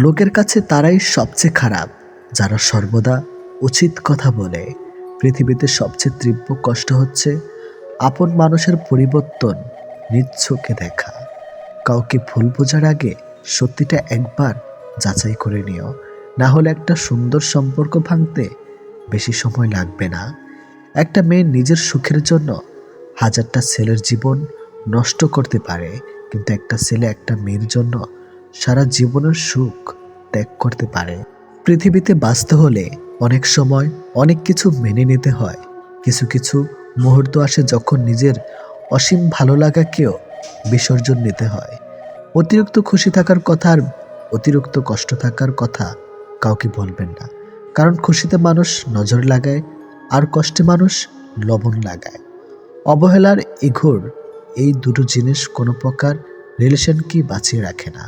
লোকের কাছে তারাই সবচেয়ে খারাপ যারা সর্বদা উচিত কথা বলে। পৃথিবীতে সবচেয়ে তীব্র কষ্ট হচ্ছে আপন মানুষের পরিবর্তন নিজ চোখে দেখা। কাউকে ভুল বোঝার আগে সত্যিটা একবার যাচাই করে নিও, না হলে একটা সুন্দর সম্পর্ক ভাঙতে বেশি সময় লাগবে না। একটা মেয়ে নিজের সুখের জন্য 1000টা ছেলের জীবন নষ্ট করতে পারে, কিন্তু একটা ছেলে একটা মেয়ের জন্য সারা জীবনের সুখ ত্যাগ করতে পারে। পৃথিবীতে বাঁচতে হলে অনেক সময় অনেক কিছু মেনে নিতে হয়। কিছু কিছু মুহূর্ত আসে যখন নিজের অসীম ভালো লাগাকেও বিসর্জন নিতে হয়। অতিরিক্ত খুশি থাকার কথা আর অতিরিক্ত কষ্ট থাকার কথা কাউকে বলবেন না, কারণ খুশিতে মানুষ নজর লাগায় আর কষ্টে মানুষ লবণ লাগায়। অবহেলার ইঘোর এই 2টো জিনিস কোনো প্রকার রিলেশনকে বাঁচিয়ে রাখে না।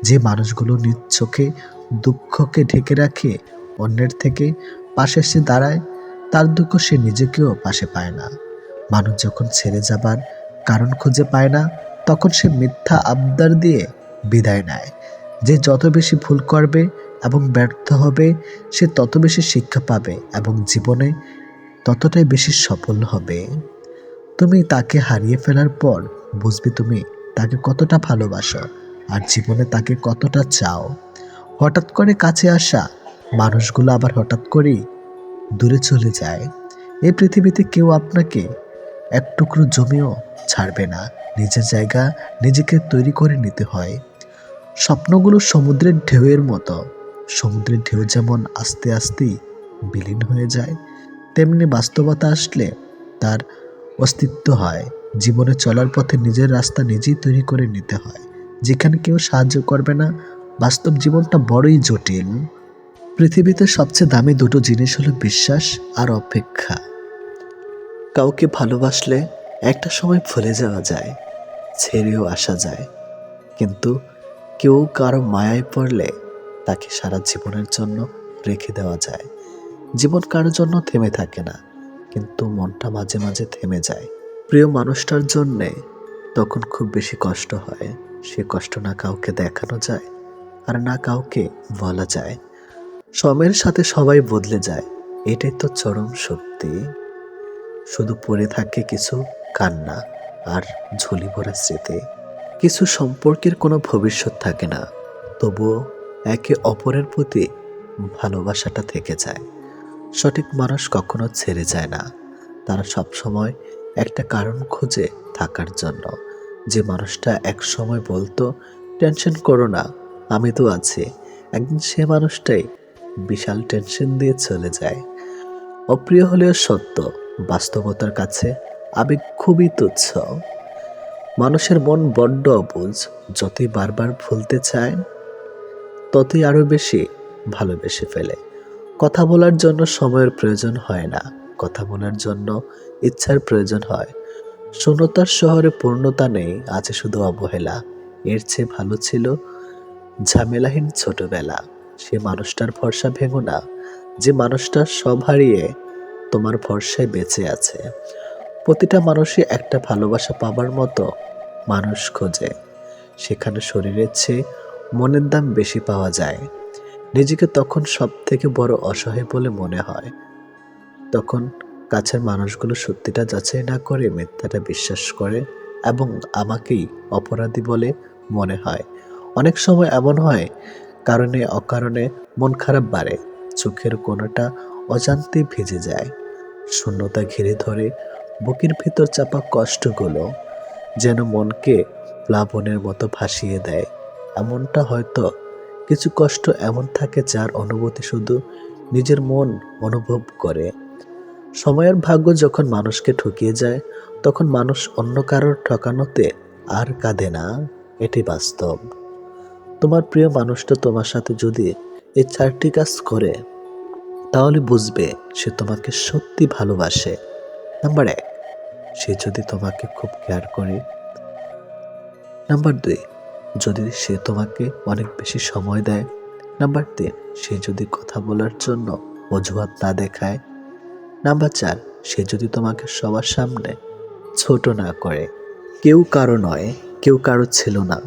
যে মানুষগুলো নিজ চোখে দুঃখকে ঢেকে রাখে, অন্যের থেকে পাশে এসে দাঁড়ায়, তার দুঃখ সে নিজেকেও পাশে পায় না। মানুষ যখন ছেড়ে যাবার কারণ খুঁজে পায় না, তখন সে মিথ্যা আবদার দিয়ে বিদায় নেয়। যে যত বেশি ভুল করবে এবং ব্যর্থ হবে, সে তত বেশি শিক্ষা পাবে এবং জীবনে ততটাই বেশি সফল হবে। তুমি তাকে হারিয়ে ফেলার পর বুঝবে তুমি তাকে কতটা ভালোবাসো আর জীবনে তাকে কতটা চাও। হঠাৎ করে কাছে আসা মানুষগুলো আবার হঠাৎ করেই দূরে চলে যায়। এই পৃথিবীতে কেউ আপনাকে এক টুকরো জমিও ছাড়বে না। নিজের জায়গা নিজেকে তৈরি করে নিতে হয়। স্বপ্নগুলো সমুদ্রের ঢেউয়ের মতো। সমুদ্রের ঢেউ যেমন আস্তে আস্তে বিলীন হয়ে যায়, তেমনি বাস্তবতা আসলে তার অস্তিত্ব হয়। জীবনে চলার পথে নিজের রাস্তা নিজেই তৈরি করে নিতে হয়। যেখানে কেউ সাহায্য করবে না, বাস্তব জীবনটা বড়ই জটিল। পৃথিবীতে সবচেয়ে দামি দুটো জিনিস হলো বিশ্বাস আর অপেক্ষা। কাউকে ভালোবাসলে একটা সময় ভুলে যাওয়া যায়, ছেড়েও আসা যায়, কিন্তু কেউ কারো মায়ায় পড়লে তাকে সারা জীবনের জন্য রেখে দেওয়া যায়। জীবন কারোর জন্য থেমে থাকে না, কিন্তু মনটা মাঝে মাঝে থেমে যায়। প্রিয় মানুষটার জন্যে তখন খুব বেশি কষ্ট হয়। সে কষ্ট না কাউকে দেখানো যায় আর না কাউকে বলা যায়। সময়ের সাথে সবাই বদলে যায়, এটাই তো চরম সত্যি। শুধু পড়ে থাকে কিছু কান্না আর ঝুলি ভরা স্মৃতি। কিছু সম্পর্কের কোনো ভবিষ্যৎ থাকে না, তবুও একে অপরের প্রতি ভালোবাসাটা থেকে যায়। সঠিক মানুষ কখনো ছেড়ে যায় না, তারা সবসময় একটা কারণ খোঁজে থাকার জন্য। যে মানুষটা এক সময় বলতো টেনশন করো না, আমি তো আছি, একদিন সে মানুষটাই বিশাল টেনশন দিয়ে চলে যায়। অপ্রিয় হলেও সত্য, বাস্তবতার কাছে আবেগ খুবই তুচ্ছ। মানুষের মন বড্ড অবুঝ, যতই বারবার ভুলতে চায় ততই আরো বেশি ভালোবেসে ফেলে। কথা বলার জন্য সময়ের প্রয়োজন হয় না, কথা বলার জন্য ইচ্ছার প্রয়োজন হয়। শূন্যতার শহরে পূর্ণতা নেই, আছে শুধু অবহেলা। এর চেয়ে ভালো ছিল ঝামেলাহীন ছোটবেলা। সে মানুষটার ভরসা ভেঙো না, যে মানুষটা সব হারিয়ে তোমার ভরসায় বেঁচে আছে। প্রতিটা মানুষই একটা ভালোবাসা পাবার মতো মানুষ খোঁজে, সেখানে শরীরের চেয়ে মনের দাম বেশি পাওয়া যায়। নিজেকে তখন সব থেকে বড় অসহায় বলে মনে হয়। তখন কাছের মানুষগুলো সত্যিটা যাচাই না করে মিথ্যাটা বিশ্বাস করে এবং আমাকেই অপরাধী বলে মনে হয়। অনেক সময় এমন হয়, কারণে অকারণে মন খারাপ বাড়ে, চোখের কোণাটা অজান্তে ভিজে যায়, শূন্যতা ঘিরে ধরে, বুকের ভিতর চাপা কষ্টগুলো যেন মনকে প্লাবনের মতো ভাসিয়ে দেয়। এমনটা হয়তো কিছু কষ্ট এমন থাকে যার অনুভূতি শুধু নিজের মন অনুভব করে। সময়ের ভাগ্য যখন মানুষকে ঠকিয়ে যায়, তখন মানুষ অন্য কারোর ঠকানোতে আর কাঁদে না, এটি বাস্তব। তোমার প্রিয় মানুষটা তোমার সাথে যদি এই 4টি কাজ করে, তাহলে বুঝবে সে তোমাকে সত্যি ভালোবাসে। নাম্বার 1, সে যদি তোমাকে খুব কেয়ার করে। নাম্বার 2, যদি সে তোমাকে অনেক বেশি সময় দেয়। নাম্বার 3, সে যদি কথা বলার জন্য অজুহাত না দেখায়। নাম্বার 4, সে যদি তোমাকে সবার সামনে ছোট না করে। কেউ কারো নয়, কেউ কারো ছিল না।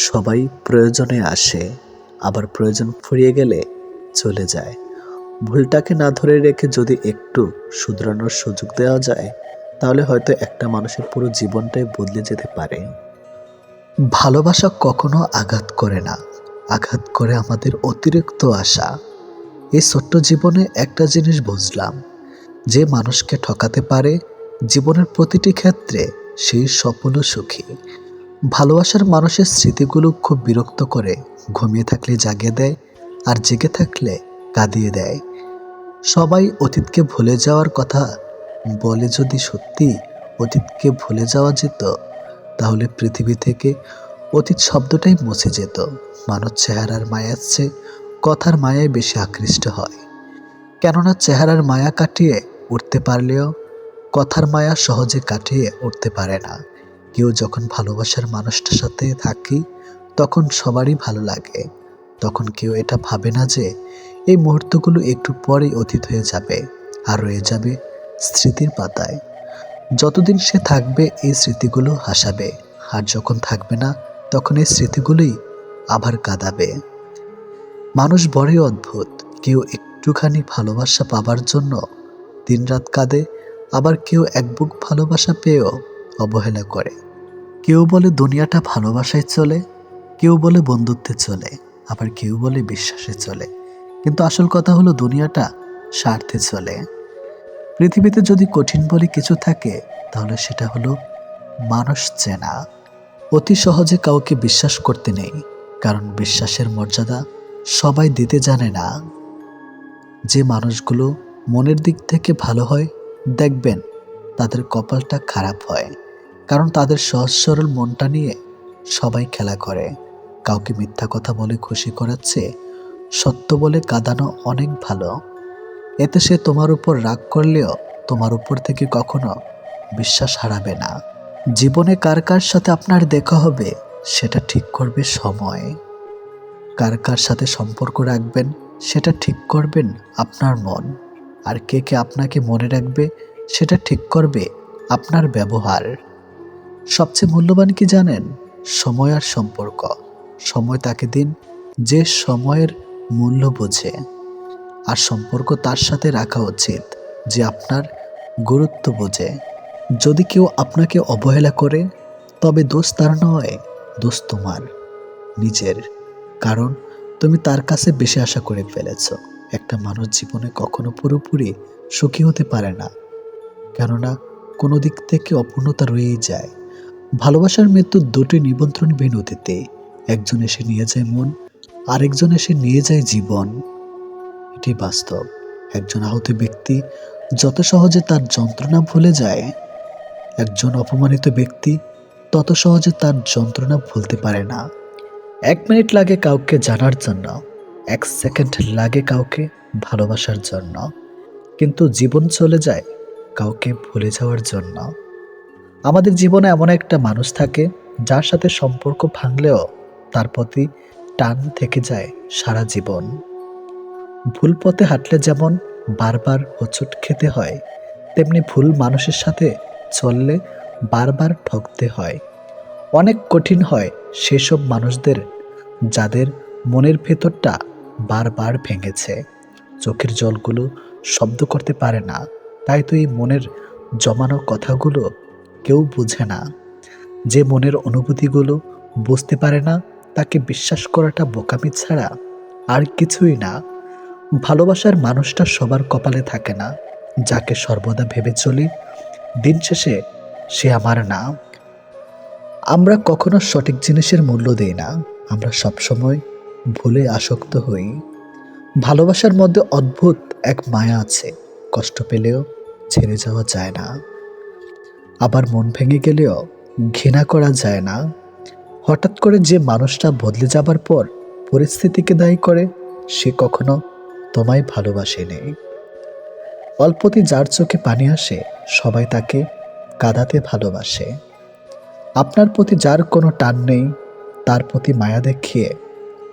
সবাই প্রয়োজনে আসে, আবার প্রয়োজন ফুরিয়ে গেলে চলে যায়। ভুলটাকে না ধরে রেখে যদি একটু শুধরানোর সুযোগ দেওয়া যায়, তাহলে হয়তো একটা মানুষের পুরো জীবনটাই বদলে যেতে পারে। ভালোবাসা কখনো আঘাত করে না, আঘাত করে আমাদের অতিরিক্ত আশা। এই ছোট্ট জীবনে একটা জিনিস বুঝলাম, যে মানুষকে ঠকাতে পারে জীবনের প্রতিটি ক্ষেত্রে সেই সফল ও সুখী। ভালোবাসার মানুষের স্মৃতিগুলো খুব বিরক্ত করে, ঘুমিয়ে থাকলে জাগিয়ে দেয় আর জেগে থাকলে কাঁদিয়ে দেয়। সবাই অতীতকে ভুলে যাওয়ার কথা বলে, যদি সত্যি অতীতকে ভুলে যাওয়া যেত, তাহলে পৃথিবী থেকে অতীত শব্দটাই মুছে যেত। মানুষ চেহারার মায়ার চেয়ে কথার মায়ায় বেশি আকৃষ্ট হয়, কেননা চেহারার মায়া কাটিয়ে উঠতে পারলেও কথার মায়া সহজে কাটিয়ে উঠতে পারে না। কেউ যখন ভালোবাসার মানুষটার সাথে থাকি, তখন সবারই ভালো লাগে। তখন কেউ এটা ভাবে না যে এই মুহূর্তগুলো একটু পরেই অতীত হয়ে যাবে আর রয়ে যাবে স্মৃতির পাতায়। যতদিন সে থাকবে এই স্মৃতিগুলো হাসাবে, আর যখন থাকবে না তখন এই স্মৃতিগুলোই আবার কাঁদাবে। মানুষ বড়ই অদ্ভুত। কেউ একটুখানি ভালোবাসা পাবার জন্য দিনরাত কাঁদে, আবার কেউ এক বুক ভালোবাসা পেয়েও অবহেলা করে। কেউ বলে দুনিয়াটা ভালোবাসায় চলে, কেউ বলে বন্ধুত্বে চলে, আবার কেউ বলে বিশ্বাসে চলে। কিন্তু আসল কথা হলো দুনিয়াটা স্বার্থে চলে। পৃথিবীতে যদি কঠিন বলে কিছু থাকে তাহলে সেটা হলো মানুষ চেনা। অতি সহজে কাউকে বিশ্বাস করতে নেই, কারণ বিশ্বাসের মর্যাদা সবাই দিতে জানে না। যে মানুষগুলো মনের দিক থেকে ভালো হয়, দেখবেন তাদের কপালটা খারাপ হয়, কারণ তাদের সহজ সরল মনটা নিয়ে সবাই খেলা করে। কাউকে মিথ্যা কথা বলে খুশি করাচ্ছে সত্য বলে কাঁদানো অনেক ভালো। এতে সে তোমার উপর রাগ করলেও তোমার উপর থেকে কখনো বিশ্বাস হারাবে না। জীবনে কার কার সাথে আপনার দেখা হবে সেটা ঠিক করবে সময়। কার কার সাথে সম্পর্ক রাখবেন সেটা ঠিক করবেন আপনার মন। আর কে কে আপনাকে মনে রাখবে সেটা ঠিক করবে আপনার ব্যবহার। সবচেয়ে মূল্যবান কি জানেন? সময় আর সম্পর্ক। সময় তাকে দিন যে সময়ের মূল্য বোঝে, আর সম্পর্ক তার সাথে রাখা উচিত যে আপনার গুরুত্ব বোঝে। যদি কেউ আপনাকে অবহেলা করে তবে দোষ তার নয়, দোষ তোমার নিজের। কারণ তুমি তার কাছে বেশি আশা করে ফেলেছ। একটা মানুষ জীবনে কখনো পুরোপুরি সুখী হতে পারে না, কেননা কোনো দিক থেকে অপূর্ণতা রয়েই যায়। ভালোবাসার মৃত্যু দুটি নিমন্ত্রণ বিনতিতে। একজন এসে নিয়ে যায় মন, আরেকজন এসে নিয়ে যায় জীবন। এটি বাস্তব। একজন আহত ব্যক্তি যত সহজে তার যন্ত্রণা ভুলে যায়, একজন অপমানিত ব্যক্তি তত সহজে তার যন্ত্রণা ভুলতে পারে না। 1 মিনিট লাগে কাউকে জানার জন্য, 1 সেকেন্ড লাগে কাউকে ভালোবাসার জন্য, কিন্তু জীবন চলে যায় কাউকে ভুলে যাওয়ার জন্য। আমাদের জীবনে এমন একটা মানুষ থাকে যার সাথে সম্পর্ক ভাঙলেও তার প্রতি টান থেকে যায় সারা জীবন। ভুল পথে হাঁটলে যেমন বারবার হোঁচট খেতে হয়, তেমনি ভুল মানুষের সাথে চললে বারবার ঠকতে হয়। অনেক কঠিন হয় সেসব মানুষদের যাদের মনের ভেতরটা বারবার ভেঙেছে। চোখের জলগুলো শব্দ করতে পারে না, তাই তো এই মনের জমানো কথাগুলো কেউ বুঝে না। যে মনের অনুভূতিগুলো বুঝতে পারে না তাকে বিশ্বাস করাটা বোকামি ছাড়া আর কিছুই না। ভালোবাসার মানুষটা সবার কপালে থাকে না। যাকে সর্বদা ভেবে চলি দিন শেষে সে আমার না। আমরা কখনো সঠিক জিনিসের মূল্য দেই না, আমরা সবসময় ভুলে আসক্ত হই। ভালোবাসার মধ্যে অদ্ভুত এক মায়া আছে, কষ্ট পেলেও ছেড়ে যাওয়া যায় না, আবার মন ভেঙে গেলেও ঘৃণা করা যায় না। হঠাৎ করে যে মানুষটা বদলে যাবার পর পরিস্থিতিকে দায়ী করে, সে কখনো তোমায় ভালোবাসেনি। অল্পতে যার চোখে পানি আসে সবাই তাকে কাঁদাতে ভালোবাসে। আপনার প্রতি যার কোনো টান নেই তার প্রতি মায়া দেখিয়ে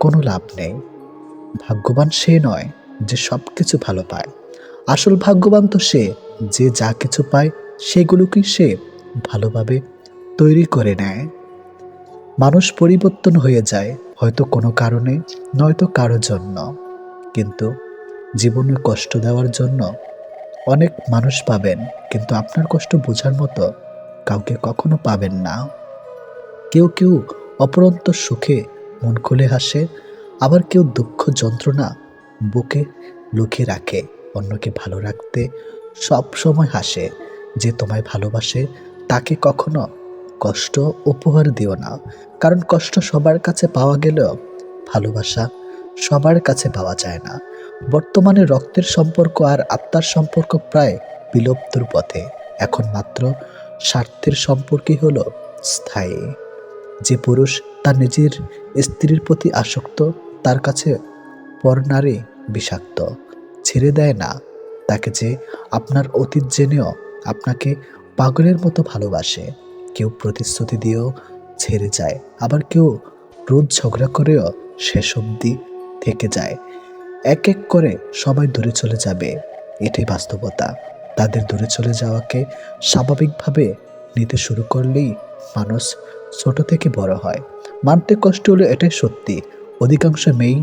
কোনো লাভ নেই। ভাগ্যবান সে নয় যে সব কিছু ভালো পায়, আসল ভাগ্যবান তো সে যে যা কিছু পায় সেগুলোকে সে ভালোভাবে তৈরি করে নেয়। মানুষ পরিবর্তন হয়ে যায়, হয়তো কোনো কারণে, নয়তো কারো জন্য, কিন্তু জীবনে কষ্ট দেওয়ার জন্য অনেক মানুষ পাবেন, কিন্তু আপনার কষ্ট বোঝার মতো কাউকে কখনো পাবেন না। কেউ কেউ অপরন্ত সুখে মন খুলে হাসে, আবার কেউ দুঃখ যন্ত্রণা বুকে লুকিয়ে রাখে। অন্যকে ভালো রাখতে সব সময় হাসে। যে তোমায় ভালোবাসে তাকে কখনো কষ্ট উপহার দিও না, কারণ কষ্ট সবার কাছে পাওয়া গেলেও ভালোবাসা সবার কাছে পাওয়া যায় না। বর্তমানে রক্তের সম্পর্ক আর আত্মার সম্পর্ক প্রায় বিলুপ্তর পথে। এখন মাত্র স্বার্থের সম্পর্কই হলো স্থায়ী। যে পুরুষ তার নিজের স্ত্রীর প্রতি আসক্ত তার কাছে পরনারী বিষাক্ত। ছেড়ে দেয় না তাকে যে আপনার অতীত জেনেও আপনাকে পাগলের মতো ভালোবাসে। কেউ প্রতিশ্রুতি দিয়েও ছেড়ে যায়, আবার কেউ রোজ ঝগড়া করেও শেষ অবধি থেকে যায়। এক এক করে সবাই দূরে চলে যাবে, এটাই বাস্তবতা। তাদের দূরে চলে যাওয়াকে স্বাভাবিকভাবে নিতে শুরু করলেই মানুষ ছোট থেকে বড় হয়। মানতে কষ্ট হলো, এটাই সত্যি। অধিকাংশ মেয়েই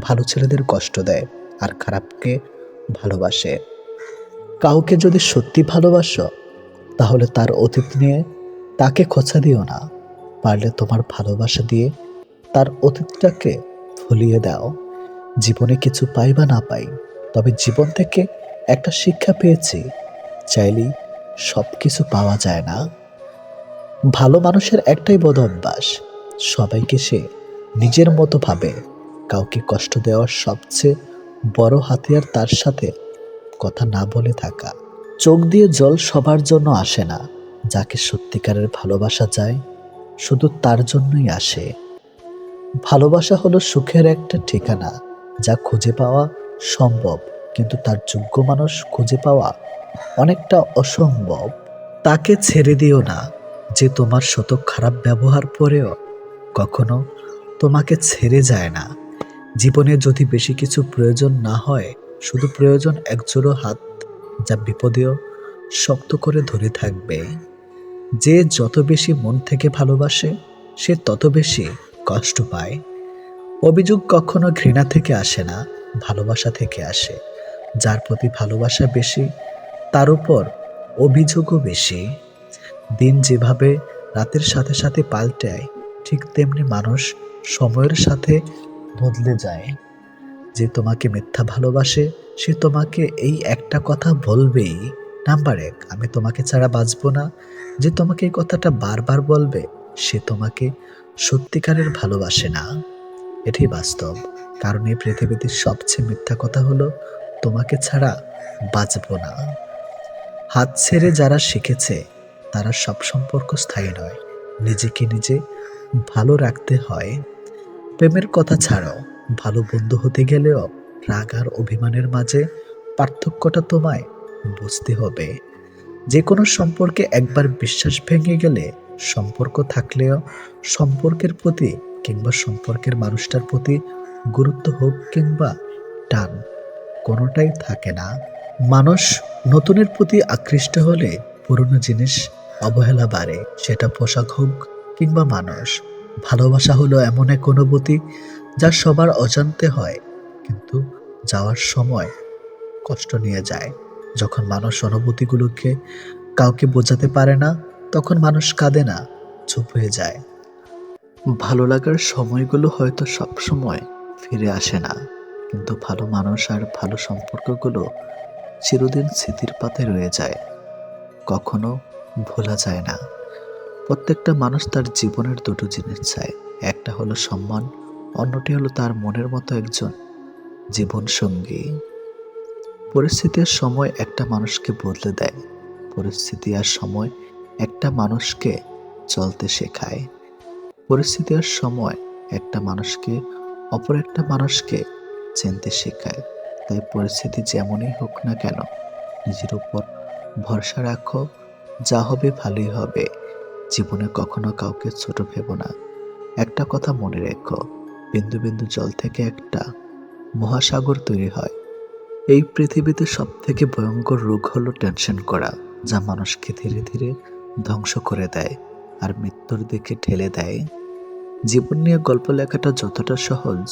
ভালো ছেলেদের কষ্ট দেয় আর খারাপকে ভালোবাসে। কাউকে যদি সত্যি ভালোবাসো তাহলে তার অতীত নিয়ে তাকে খোঁচা দিও না। পারলে তোমার ভালোবাসা দিয়ে তার অতীতটাকে ভুলিয়ে দাও। জীবনে কিছু পাই বা না পাই, তবে জীবন থেকে একটা শিক্ষা পেয়েছি, চাইলেই সব কিছু পাওয়া যায় না। ভালো মানুষের একটাই বদ অভ্যাস, সবাইকে সে নিজের মতো ভাবে। কাউকে কষ্ট দেওয়ার সবচেয়ে বড় হাতিয়ার তার সাথে কথা না বলে থাকা। চোখ দিয়ে জল সবার জন্য আসে না, যাকে সত্যিকারের ভালোবাসা যায় শুধু তার জন্যই আসে। ভালোবাসা হলো সুখের একটা ঠিকানা, যা খুঁজে পাওয়া সম্ভব, কিন্তু তার যোগ্য মানুষ খুঁজে পাওয়া অনেকটা অসম্ভব। তাকে ছেড়ে দিও না যে তোমার শত খারাপ ব্যবহার পরেও কখনো তোমাকে ছেড়ে যায় না। জীবনে যদি বেশি কিছু প্রয়োজন না হয়, শুধু প্রয়োজন একজোড়ো হাত, যা বিপদেও শক্ত করে ধরে থাকবে। যে যত বেশি মন থেকে ভালোবাসে সে তত বেশি কষ্ট পায়। অভিযোগ কখনো ঘৃণা থেকে আসে না, ভালোবাসা থেকে আসে। যার প্রতি ভালোবাসা বেশি তার উপর অভিযোগও বেশি। দিন যেভাবে রাতের সাথে সাথে পাল্টায়, ঠিক তেমনি মানুষ সময়ের সাথে বদলে যায়। যে তোমাকে মিথ্যা ভালোবাসে সে তোমাকে এই একটা কথা বলবেই, নাম্বার 1, আমি তোমাকে ছাড়া বাঁচবো না। যে তোমাকে এই কথাটা বারবার বলবে সে তোমাকে সত্যিকারের ভালোবাসে না। এটাই বাস্তব। কারণ এই পৃথিবীতে সবচেয়ে মিথ্যা কথা হলো তোমাকে ছাড়া বাঁচবো না। হাত ছেড়ে যারা শিখেছে তারা সব সম্পর্ক স্থায়ী নয়, নিজেকে নিজে ভালো রাখতে হয়। প্রেমের কথা ছাড়াও ভালো বন্ধু হতে গেলেও রাগ আর অভিমানের মাঝে পার্থক্যটা তোমায় বুঝতে হবে। যে কোনো সম্পর্কে একবার বিশ্বাস ভেঙে গেলে সম্পর্ক থাকলেও সম্পর্কের প্রতি কিংবা সম্পর্কের মানুষটার প্রতি গুরুত্ব হোক কিংবা টান, কোনোটাই থাকে না। মানুষ নতুনের প্রতি আকৃষ্ট হলে পুরনো জিনিস অবহেলা বাড়ে, সেটা পোশাক হোক কিংবা মানুষ। ভালোবাসা হলো এমন এক অনুভূতি যা সবার অজান্তে হয়, কিন্তু যাওয়ার সময় কষ্ট নিয়ে যায়। যখন মানুষ অনুভূতিগুলোকে কাউকে বোঝাতে পারে না, তখন মানুষ কাঁদে না, চুপ হয়ে যায়। ভালো লাগার সময়গুলো হয়তো সব সময় ফিরে আসে না, কিন্তু ভালো মানুষ আর ভালো সম্পর্কগুলো চিরদিন স্মৃতির পাতায় রয়ে যায়, কখনো ভোলা যায় না। প্রত্যেকটা মানুষ তার জীবনের দুটো জিনিস চায়, একটা হলো সম্মান, অন্যটি হলো তার মনের মতো একজন জীবন সঙ্গী। পরিস্থিতি আর সময় একটা মানুষকে বদলে দেয়, পরিস্থিতি আর সময় একটা মানুষকে চলতে শেখায়। পরিস্থিতি আর সময় একটা মানুষকে অপর একটা মানুষকে চিনতে শেখায়। তাই পরিস্থিতি যেমনই হোক না কেন, নিজের উপর ভরসা রাখো, যা হবে ভালোই হবে। জীবনে কখনো কাউকে ছোট ভেবো না। একটা কথা মনে রেখো, বিন্দু বিন্দু জল থেকে একটা মহাসাগর তৈরি হয়। এই পৃথিবীতে সব থেকে ভয়ঙ্কর রোগ হলো টেনশন করা, যা মানুষকে ধীরে ধীরে ধ্বংস করে দেয় আর মৃত্যুর দিকে ঠেলে দেয়। জীবন নিয়ে গল্প লেখাটা যতটা সহজ,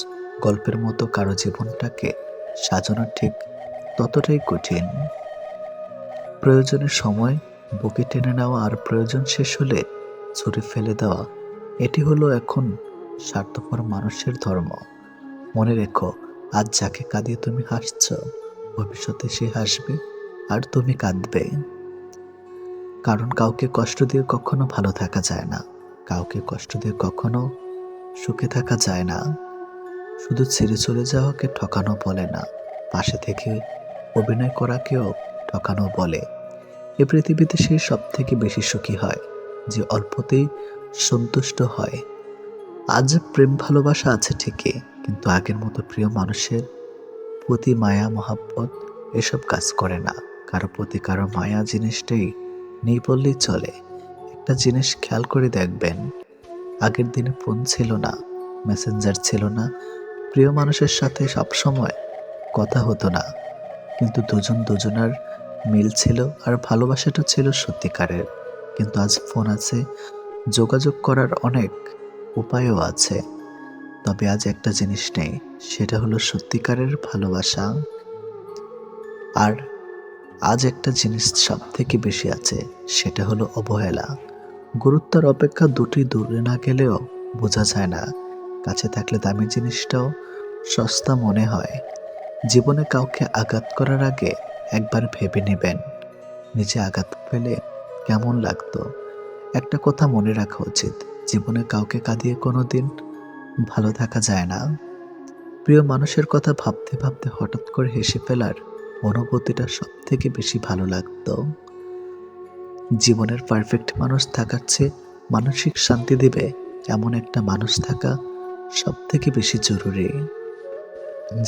গল্পের মতো কারো জীবনটাকে সাজানো ঠিক ততটাই কঠিন। প্রয়োজনের সময় বুকে টেনে নেওয়া আর প্রয়োজন শেষ হলে ছুঁড়ে ফেলে দেওয়া, এটি হলো এখন স্বার্থপর মানুষের ধর্ম। মনে রেখো, আজ যাকে কাঁদিয়ে তুমি হাসছ, ভবিষ্যতে সে হাসবে আর তুমি কাঁদবে। কারণ কাউকে কষ্ট দিয়ে কখনো ভালো থাকা যায় না, কাউকে কষ্ট দিয়ে কখনো সুখে থাকা যায় না। শুধু ছেড়ে চলে যাওয়াকে ঠকানো বলে না, পাশে থেকে অভিনয় করাকেও ঠকানো বলে। এ পৃথিবীতে সে সব থেকে বেশি সুখী হয় যে অল্পতেই সন্তুষ্ট হয়। আজ প্রেম ভালোবাসা আছে ঠিকই, কিন্তু আগের মতো প্রিয় মানুষের প্রতি মায়া মহাব্বত এসব কাজ করে না। কারো প্রতি কারো মায়া জিনিসটাই নেই বললেই চলে। একটা জিনিস খেয়াল করে দেখবেন, আগের দিনে ফোন ছিল না, মেসেঞ্জার ছিল না, প্রিয় মানুষের সাথে সবসময় কথা হতো না, কিন্তু দুজন দুজনার মিল ছিল আর ভালোবাসাটা ছিল সত্যিকারের। কিন্তু আজ ফোন আছে, যোগাযোগ করার অনেক উপায়ও আছে, তবে আজ একটা জিনিস নেই, সেটা হলো সত্যিকারের ভালোবাসা। আর আজ একটা জিনিস সব থেকে বেশি আছে, সেটা হলো অবহেলা। গুরুত্বের অপেক্ষা দুটি দূরে না গেলেও বোঝা যায় না, কাছে থাকলে দামি জিনিসটাও সস্তা মনে হয়। জীবনে কাউকে আঘাত করার আগে একবার ভেবে নেবেন, নিজে আঘাত পেলে কেমন লাগতো। একটা কথা মনে রাখা উচিত, জীবনে কাউকে কাঁদিয়ে কোনোদিন ভালো থাকা যায় না। প্রিয় মানুষের কথা ভাবতে ভাবতে হঠাৎ করে হেসে ফেলার অনুভূতিটা সব থেকে বেশি ভালো লাগতো। জীবনের পারফেক্ট মানুষ থাকার চেয়ে মানসিক শান্তি দিবে এমন একটা মানুষ থাকা সব থেকে বেশি জরুরি।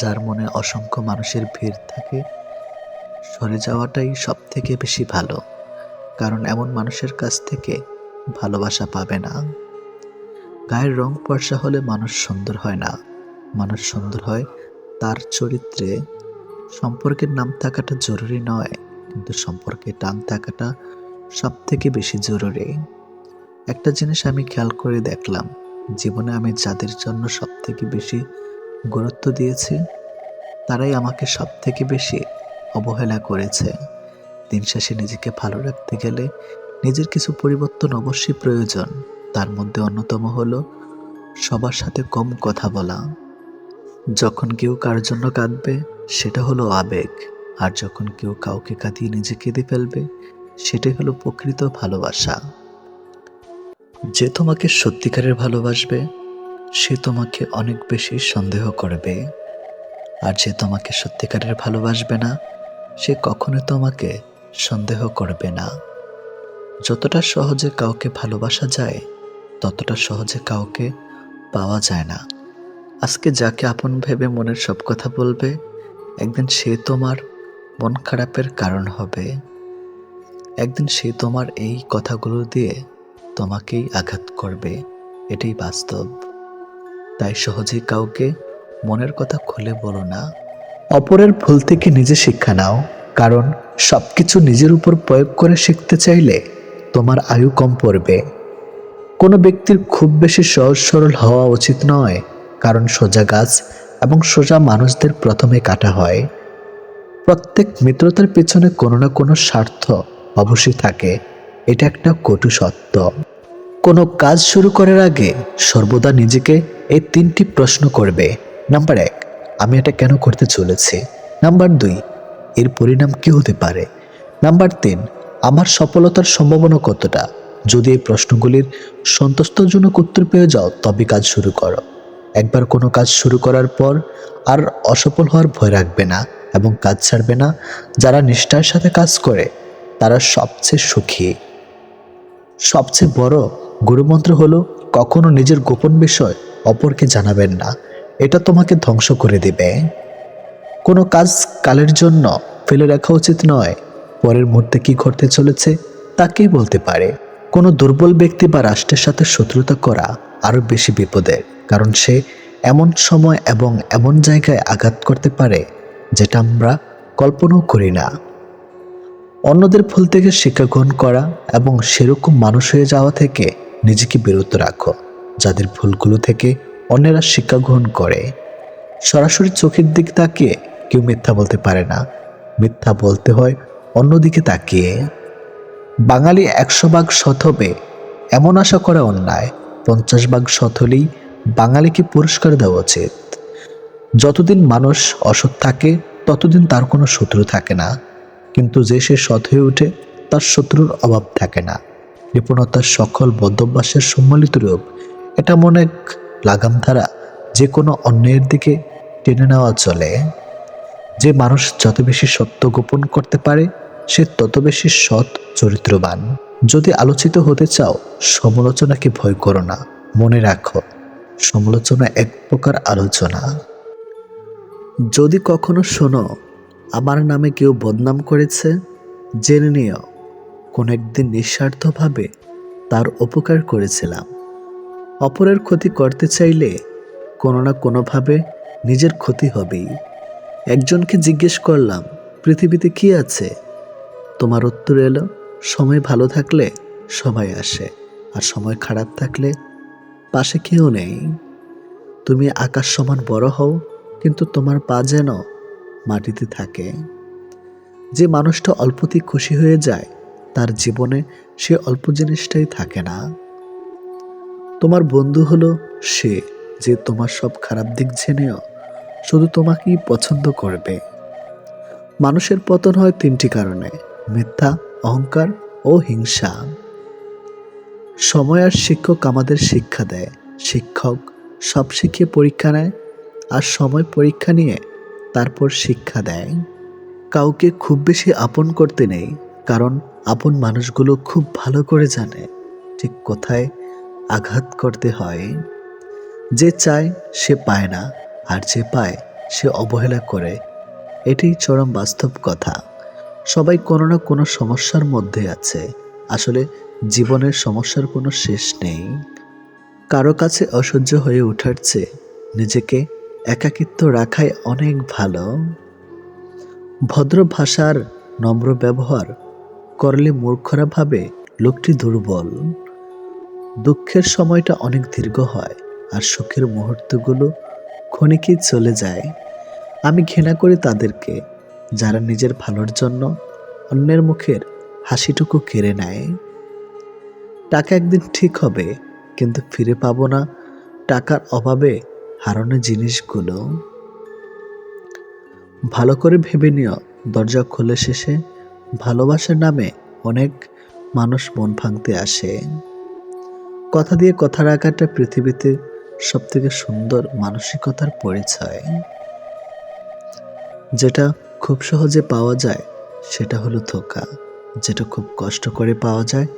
যার মনে অসংখ্য মানুষের ভিড় থাকে, সরে যাওয়াটাই সব থেকে বেশি ভালো, কারণ এমন মানুষের কাছ থেকে ভালোবাসা পাবে না। গায়ের রং ফর্সা হলে মানুষ সুন্দর হয় না, মানুষ সুন্দর হয় তার চরিত্রে। সম্পর্কের নাম থাকাটা জরুরি নয়, কিন্তু সম্পর্কে টান থাকাটা সব থেকে বেশি জরুরি। একটা জিনিস আমি খেয়াল করে দেখলাম, জীবনে আমি যাদের জন্য সব থেকে বেশি গুরুত্ব দিয়েছি, তারাই আমাকে সব থেকে বেশি অবহেলা করেছে। দিন শেষে নিজেকে ভালো রাখতে গেলে নিজের কিছু পরিবর্তন অবশ্যই প্রয়োজন। তার মধ্যে অন্যতম হলো সবার সাথে কম কথা বলা। যখন কেউ কার জন্য কাঁদবে, সেটা হলো আবেগ, আর যখন কেউ কাউকে কাঁদিয়ে নিজে কেঁদে ফেলবে, সেটাই হলো প্রকৃত ভালোবাসা। যে তোমাকে সত্যিকারের ভালোবাসবে, সে তোমাকে অনেক বেশি সন্দেহ করবে, আর যে তোমাকে সত্যিকারের ভালোবাসবে না, সে কখনো তোমাকে সন্দেহ করবে না। যতটা সহজে কাউকে ভালোবাসা যায়, ততটা সহজে কাউকে পাওয়া যায় না। আজকে যাকে আপন ভেবে মনের সব কথা বলবে, একদিন সে তোমার মন খারাপের কারণ হবে। একদিন সে তোমার এই কথাগুলো দিয়ে তোমাকেই আঘাত করবে, এটাই বাস্তব। তাই সহজেই কাউকে মনের কথা খুলে বলো না। অপরের ভুল থেকে নিজে শিক্ষা নাও, কারণ সবকিছু নিজের উপর প্রয়োগ করে শিখতে চাইলে তোমার আয়ু কম পড়বে। কোনো ব্যক্তির খুব বেশি সহজ সরল হওয়া উচিত নয়, কারণ সোজা গাছ এবং সোজা মানুষদের প্রথমে কাটা হয়। প্রত্যেক মিত্রতার পেছনে কোনো না কোনো স্বার্থ অবশ্যই থাকে, এটা একটা কটু সত্য। কোনো কাজ শুরু করার আগে সর্বদা নিজেকে এই 3টি প্রশ্ন করবে। নাম্বার 1, আমি এটা কেন করতে চলেছি? নাম্বার 2, এর পরিণাম কি হতে পারে? নাম্বার 3, আমার সফলতার সম্ভাবনা কতটা? যদি এই প্রশ্নগুলির সন্তুষ্টজনক উত্তর পেয়ে যাও, তবে কাজ শুরু করো। একবার কোনো কাজ শুরু করার পর আর অসফল হওয়ার ভয় রাখবে না এবং কাজ ছাড়বে না। যারা নিষ্ঠার সাথে কাজ করে, তারা সবচেয়ে সুখী। সবচেয়ে বড় গুরুমন্ত্র হলো, কখনো নিজের গোপন বিষয় অপরকে জানাবেন না, এটা তোমাকে ধ্বংস করে দেবে। কোনো কাজ কালের জন্য ফেলে রাখা উচিত নয়, পরের মুহূর্তে কি ঘটতে চলেছে তা কে বলতে পারে। কোনো দুর্বল ব্যক্তি বা রাষ্ট্রের সাথে শত্রুতা করা আরও বেশি বিপদের, কারণ সে এমন সময় এবং এমন জায়গায় আঘাত করতে পারে যেটা আমরা কল্পনাও করি না। অন্যদের ভুল থেকে শিক্ষা গ্রহণ করা এবং সেরকম মানুষ হয়ে যাওয়া থেকে নিজেকে বিরত রাখো, যাদের ভুলগুলো থেকে অন্যেরা শিক্ষা গ্রহণ করে। সরাসরি চোখের দিকে তাকিয়ে কেউ মিথ্যা বলতে পারে না, মিথ্যা বলতে হয় অন্যদিকে তাকিয়ে। বাঙালি 100 ভাগ সৎ হবে এমন আশা করা অন্যায়, 50 ভাগ সৎ হলেই বাঙালিকে পুরস্কার দেওয়া উচিত। যতদিন মানুষ অসৎ থাকে, ততদিন তার কোনো শত্রু থাকে না, কিন্তু যে সে সৎ হয়ে ওঠে, তার শত্রুর অভাব থাকে না। কৃপণতার সকল বদ্ধভ্যাসের সম্মিলিত রূপ, এটা মনে এক লাগাম ধারা, যে কোনো অন্যায়ের দিকে টেনে নেওয়া চলে। যে মানুষ যত বেশি সত্য গোপন করতে পারে, সে তত বেশি সৎ চরিত্রবান। যদি আলোচিত হতে চাও, সমালোচনাকে ভয় করো না। মনে রাখো, সমালোচনা এক প্রকার আলোচনা। যদি কখনো শোনো আমার নামে কেউ বদনাম করেছে, জেনে নিও কোন একদিন নিঃস্বার্থভাবে তার উপকার করেছিলাম। অপরের ক্ষতি করতে চাইলে কোনো না কোনোভাবে নিজের ক্ষতি হবেই। একজনকে জিজ্ঞেস করলাম, পৃথিবীতে কি আছে? তোমার উত্তর এলো, সময় ভালো থাকলে সবাই আসে, আর সময় খারাপ থাকলে পাশে কেউ নেই। তুমি আকাশ সমান বড় হও, কিন্তু তোমার পা যেন মাটিতে থাকে। যে মানুষটা অল্পতেই খুশি হয়ে যায়, তার জীবনে সে অল্প জিনিসটাই থাকে না। তোমার বন্ধু হলো সে যে তোমার সব খারাপ দিক জেনেও শুধু তোমাকেই পছন্দ করবে। মানুষের পতন হয় তিনটি কারণে: মিথ্যা, অহংকার ও হিংসা। সময় আর শিক্ষক আমাদের শিক্ষা দেয়। শিক্ষক সব শিখিয়ে পরীক্ষা নেয়, আর সময় পরীক্ষা নিয়ে তারপর শিক্ষা দেয়। কাউকে খুব বেশি আপন করতে নেই, কারণ আপন মানুষগুলো খুব ভালো করে জানে ঠিক কোথায় আঘাত করতে হয়। যে চায় সে পায় না, আর যে পায় সে অবহেলা করে। এটাই চরম বাস্তব কথা। সবাই কোনো না কোনো সমস্যার মধ্যে আছে। আসলে জীবনের সমস্যার কোনো শেষ নেই। কারো কাছে অসহ্য হয়ে ওঠার চেয়ে নিজেকে একাকিত্ব রাখাই অনেক ভালো। ভদ্র ভাষার নম্র ব্যবহার করলে মূর্খরা ভাবে লোকটি দুর্বল। দুঃখের সময়টা অনেক দীর্ঘ হয়, আর সুখের মুহূর্তগুলো ক্ষণিকেই চলে যায়। আমি ঘৃণা করি তাদেরকে যারা নিজের ভালোর জন্য অন্যের মুখের হাসিটুকু কেড়ে নেয়। টাকা একদিন ঠিক হবে, কিন্তু ফিরে পাবো না টাকার অভাবে হারানো জিনিসগুলো। ভালো করে ভেবে নিও, দরজা খুলে শেষে ভালোবাসার নামে অনেক মানুষ মন ভাঙতে আসে। কথা দিয়ে কথা রাখাটা পৃথিবীতে সবথেকে সুন্দর মানসিকতার পরিচয়। যেটা খুব সহজে পাওয়া যায় সেটা হলো ধোঁকা, যেটা খুব কষ্ট করে পাওয়া যায়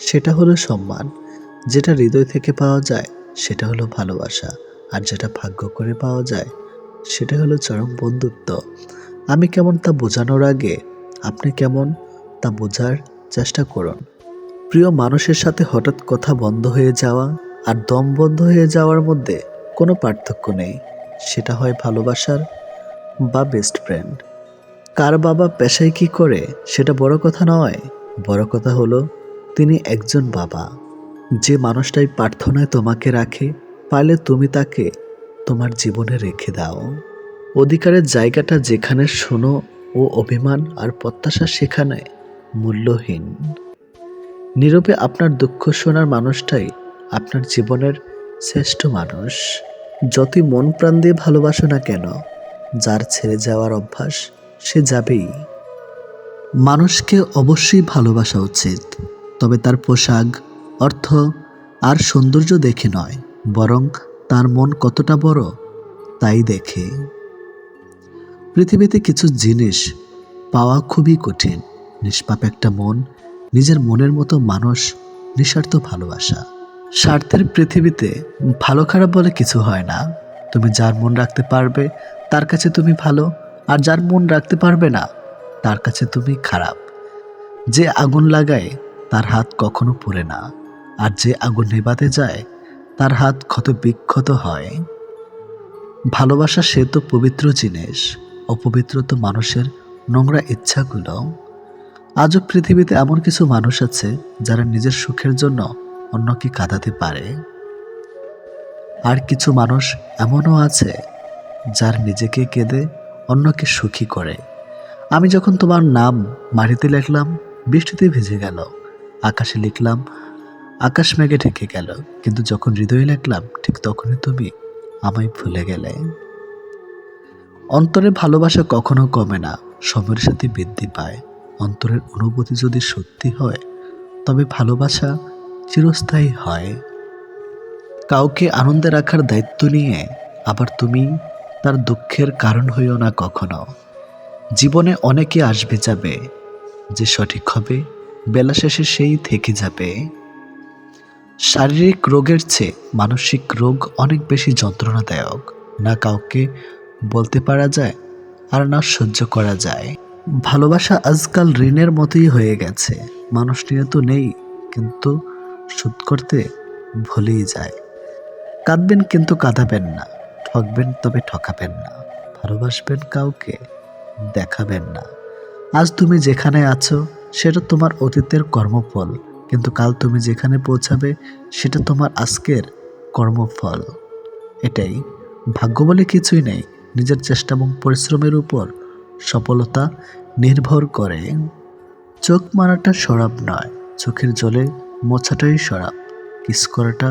সেটা হলো সম্মান, যেটা হৃদয় থেকে পাওয়া যায় সেটা হলো ভালোবাসা, আর যেটা ভাগ্য করে পাওয়া যায় সেটা হলো চরম বন্ধুত্ব। আমি কেমন তা বোঝানোর আগে আপনি কেমন তা বোঝার চেষ্টা করুন। প্রিয় মানুষের সাথে হঠাৎ কথা বন্ধ হয়ে যাওয়া আর দম বন্ধ হয়ে যাওয়ার মধ্যে কোনো পার্থক্য নেই। সেটা হয় ভালোবাসার বা বেস্ট ফ্রেন্ড। কার বাবা পেশায় কি করে সেটা বড় কথা নয়, বড় কথা হলো তিনি একজন বাবা। যে মানুষটাই প্রার্থনায় তোমাকে রাখে, পারলে তুমি তাকে তোমার জীবনে রেখে দাও। অধিকারের জায়গাটা যেখানে শোনো ও অভিমান আর প্রত্যাশা সেখানে মূল্যহীন। নীরবে আপনার দুঃখ শোনার মানুষটাই আপনার জীবনের শ্রেষ্ঠ মানুষ। যতই মন প্রাণ দিয়ে ভালোবাসো না কেন, যার ছেড়ে যাওয়ার অভ্যাস সে যাবেই। মানুষকে অবশ্যই ভালোবাসা উচিত, তবে তার পোশাক, অর্থ আর সৌন্দর্য দেখে নয়, বরং তার মন কতটা বড় তাই দেখে। পৃথিবীতে কিছু জিনিস পাওয়া খুবই কঠিন: নিষ্পাপ একটা মন, নিজের মনের মতো মানুষ, নিঃস্বার্থ ভালোবাসা। স্বার্থের পৃথিবীতে ভালো খারাপ বলে কিছু হয় না। তুমি যার মন রাখতে পারবে তার কাছে তুমি ভালো, আর যার মন রাখতে পারবে না তার কাছে তুমি খারাপ। যে আগুন লাগায় তার হাত কখনো পুড়ে না, আর যে আগুন নেভাতে যায় তার হাত ক্ষত বিক্ষত হয়। ভালোবাসা সে তো পবিত্র জিনিস, অপবিত্র তো মানুষের নোংরা ইচ্ছাগুলো। আজও পৃথিবীতে এমন কিছু মানুষ আছে যারা নিজের সুখের জন্য অন্যকে কাঁদাতে পারে, আর কিছু মানুষ এমনও আছে যার নিজেকে কেঁদে অন্যকে সুখী করে। আমি যখন তোমার নাম মাটিতে লিখলাম, বৃষ্টিতে ভিজে গেল, আকাশে লিখলাম, আকাশ মেঘে ঢেকে গেল, কিন্তু যখন হৃদয়ে লিখলাম ঠিক তখনই তুমি আমায় ভুলে গেলে। অন্তরে ভালোবাসা কখনো কমে না, সময়ের সাথে বৃদ্ধি পায়। অন্তরের অনুভূতি যদি সত্যি হয় তবে ভালোবাসা চিরস্থায়ী হয়। কাউকে আনন্দে রাখার দায়িত্ব নিয়ে আবার তুমি তার দুঃখের কারণ হইও না কখনো। জীবনে অনেকে আসবে যাবে, যে সঠিক হবে বেলা শেষে সেই থেকে যাবে। শারীরিক রোগের চেয়ে মানসিক রোগ অনেক বেশি যন্ত্রণাদায়ক। না কাউকে বলতে পারা যায়, আর না সহ্য করা যায়। ভালোবাসা আজকাল ঋণের মতোই হয়ে গেছে। মানুষ নিয়ে তো নেই, কিন্তু শোধ করতে ভুলেই যায়। কাঁদবেন কিন্তু কাঁদাবেন না, ঠকবেন তবে ঠকাবেন না, ভালোবাসবেন কাউকে দেখাবেন না। আজ তুমি যেখানে আছো সেটা তোমার অতীতের কর্মফল, কিন্তু কাল তুমি যেখানে পৌঁছাবে সেটা তোমার আজকের কর্মফল। এটাই, ভাগ্য বলে কিছুই নেই, নিজের চেষ্টা এবং পরিশ্রমের উপর সফলতা নির্ভর করে। চোখ মারাটা সরাব নয়, চোখের জলে মোছাটাই সরাব। কিস করাটা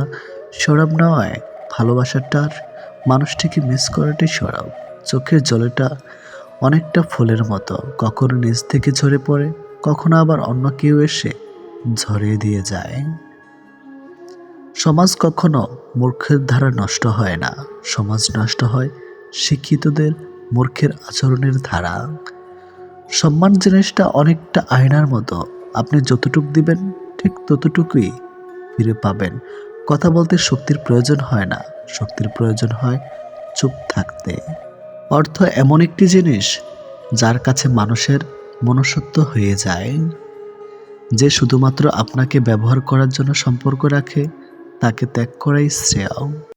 সরাব নয়, ভালোবাসাটার মানুষটিকে মিস করাটাই সরাব। চোখের জলেটা অনেকটা ফুলের মতো, কখনো নিচ থেকে ঝরে পড়ে, কখনো আবার অন্য কেউ এসে ঝরিয়ে দিয়ে যায়। সমাজ কখনো মূর্খের দ্বারা নষ্ট হয় না, সমাজ নষ্ট হয় শিক্ষিতদের মূর্খের আচরণের ধারা। সম্মান জিনিসটা অনেকটা আয়নার মতো, আপনি যতটুক দিবেন ঠিক ততটুকুই ফিরে পাবেন। কথা বলতে শক্তির প্রয়োজন হয় না, শক্তির প্রয়োজন হয় চুপ থাকতে। অর্থ এমন একটি জিনিস যার কাছে মানুষের মনুষ্যত্ব হয়ে যায়। যে শুধুমাত্র আপনাকে ব্যবহার করার জন্য সম্পর্ক রাখে তাকে ত্যাগ করাই শ্রেয়।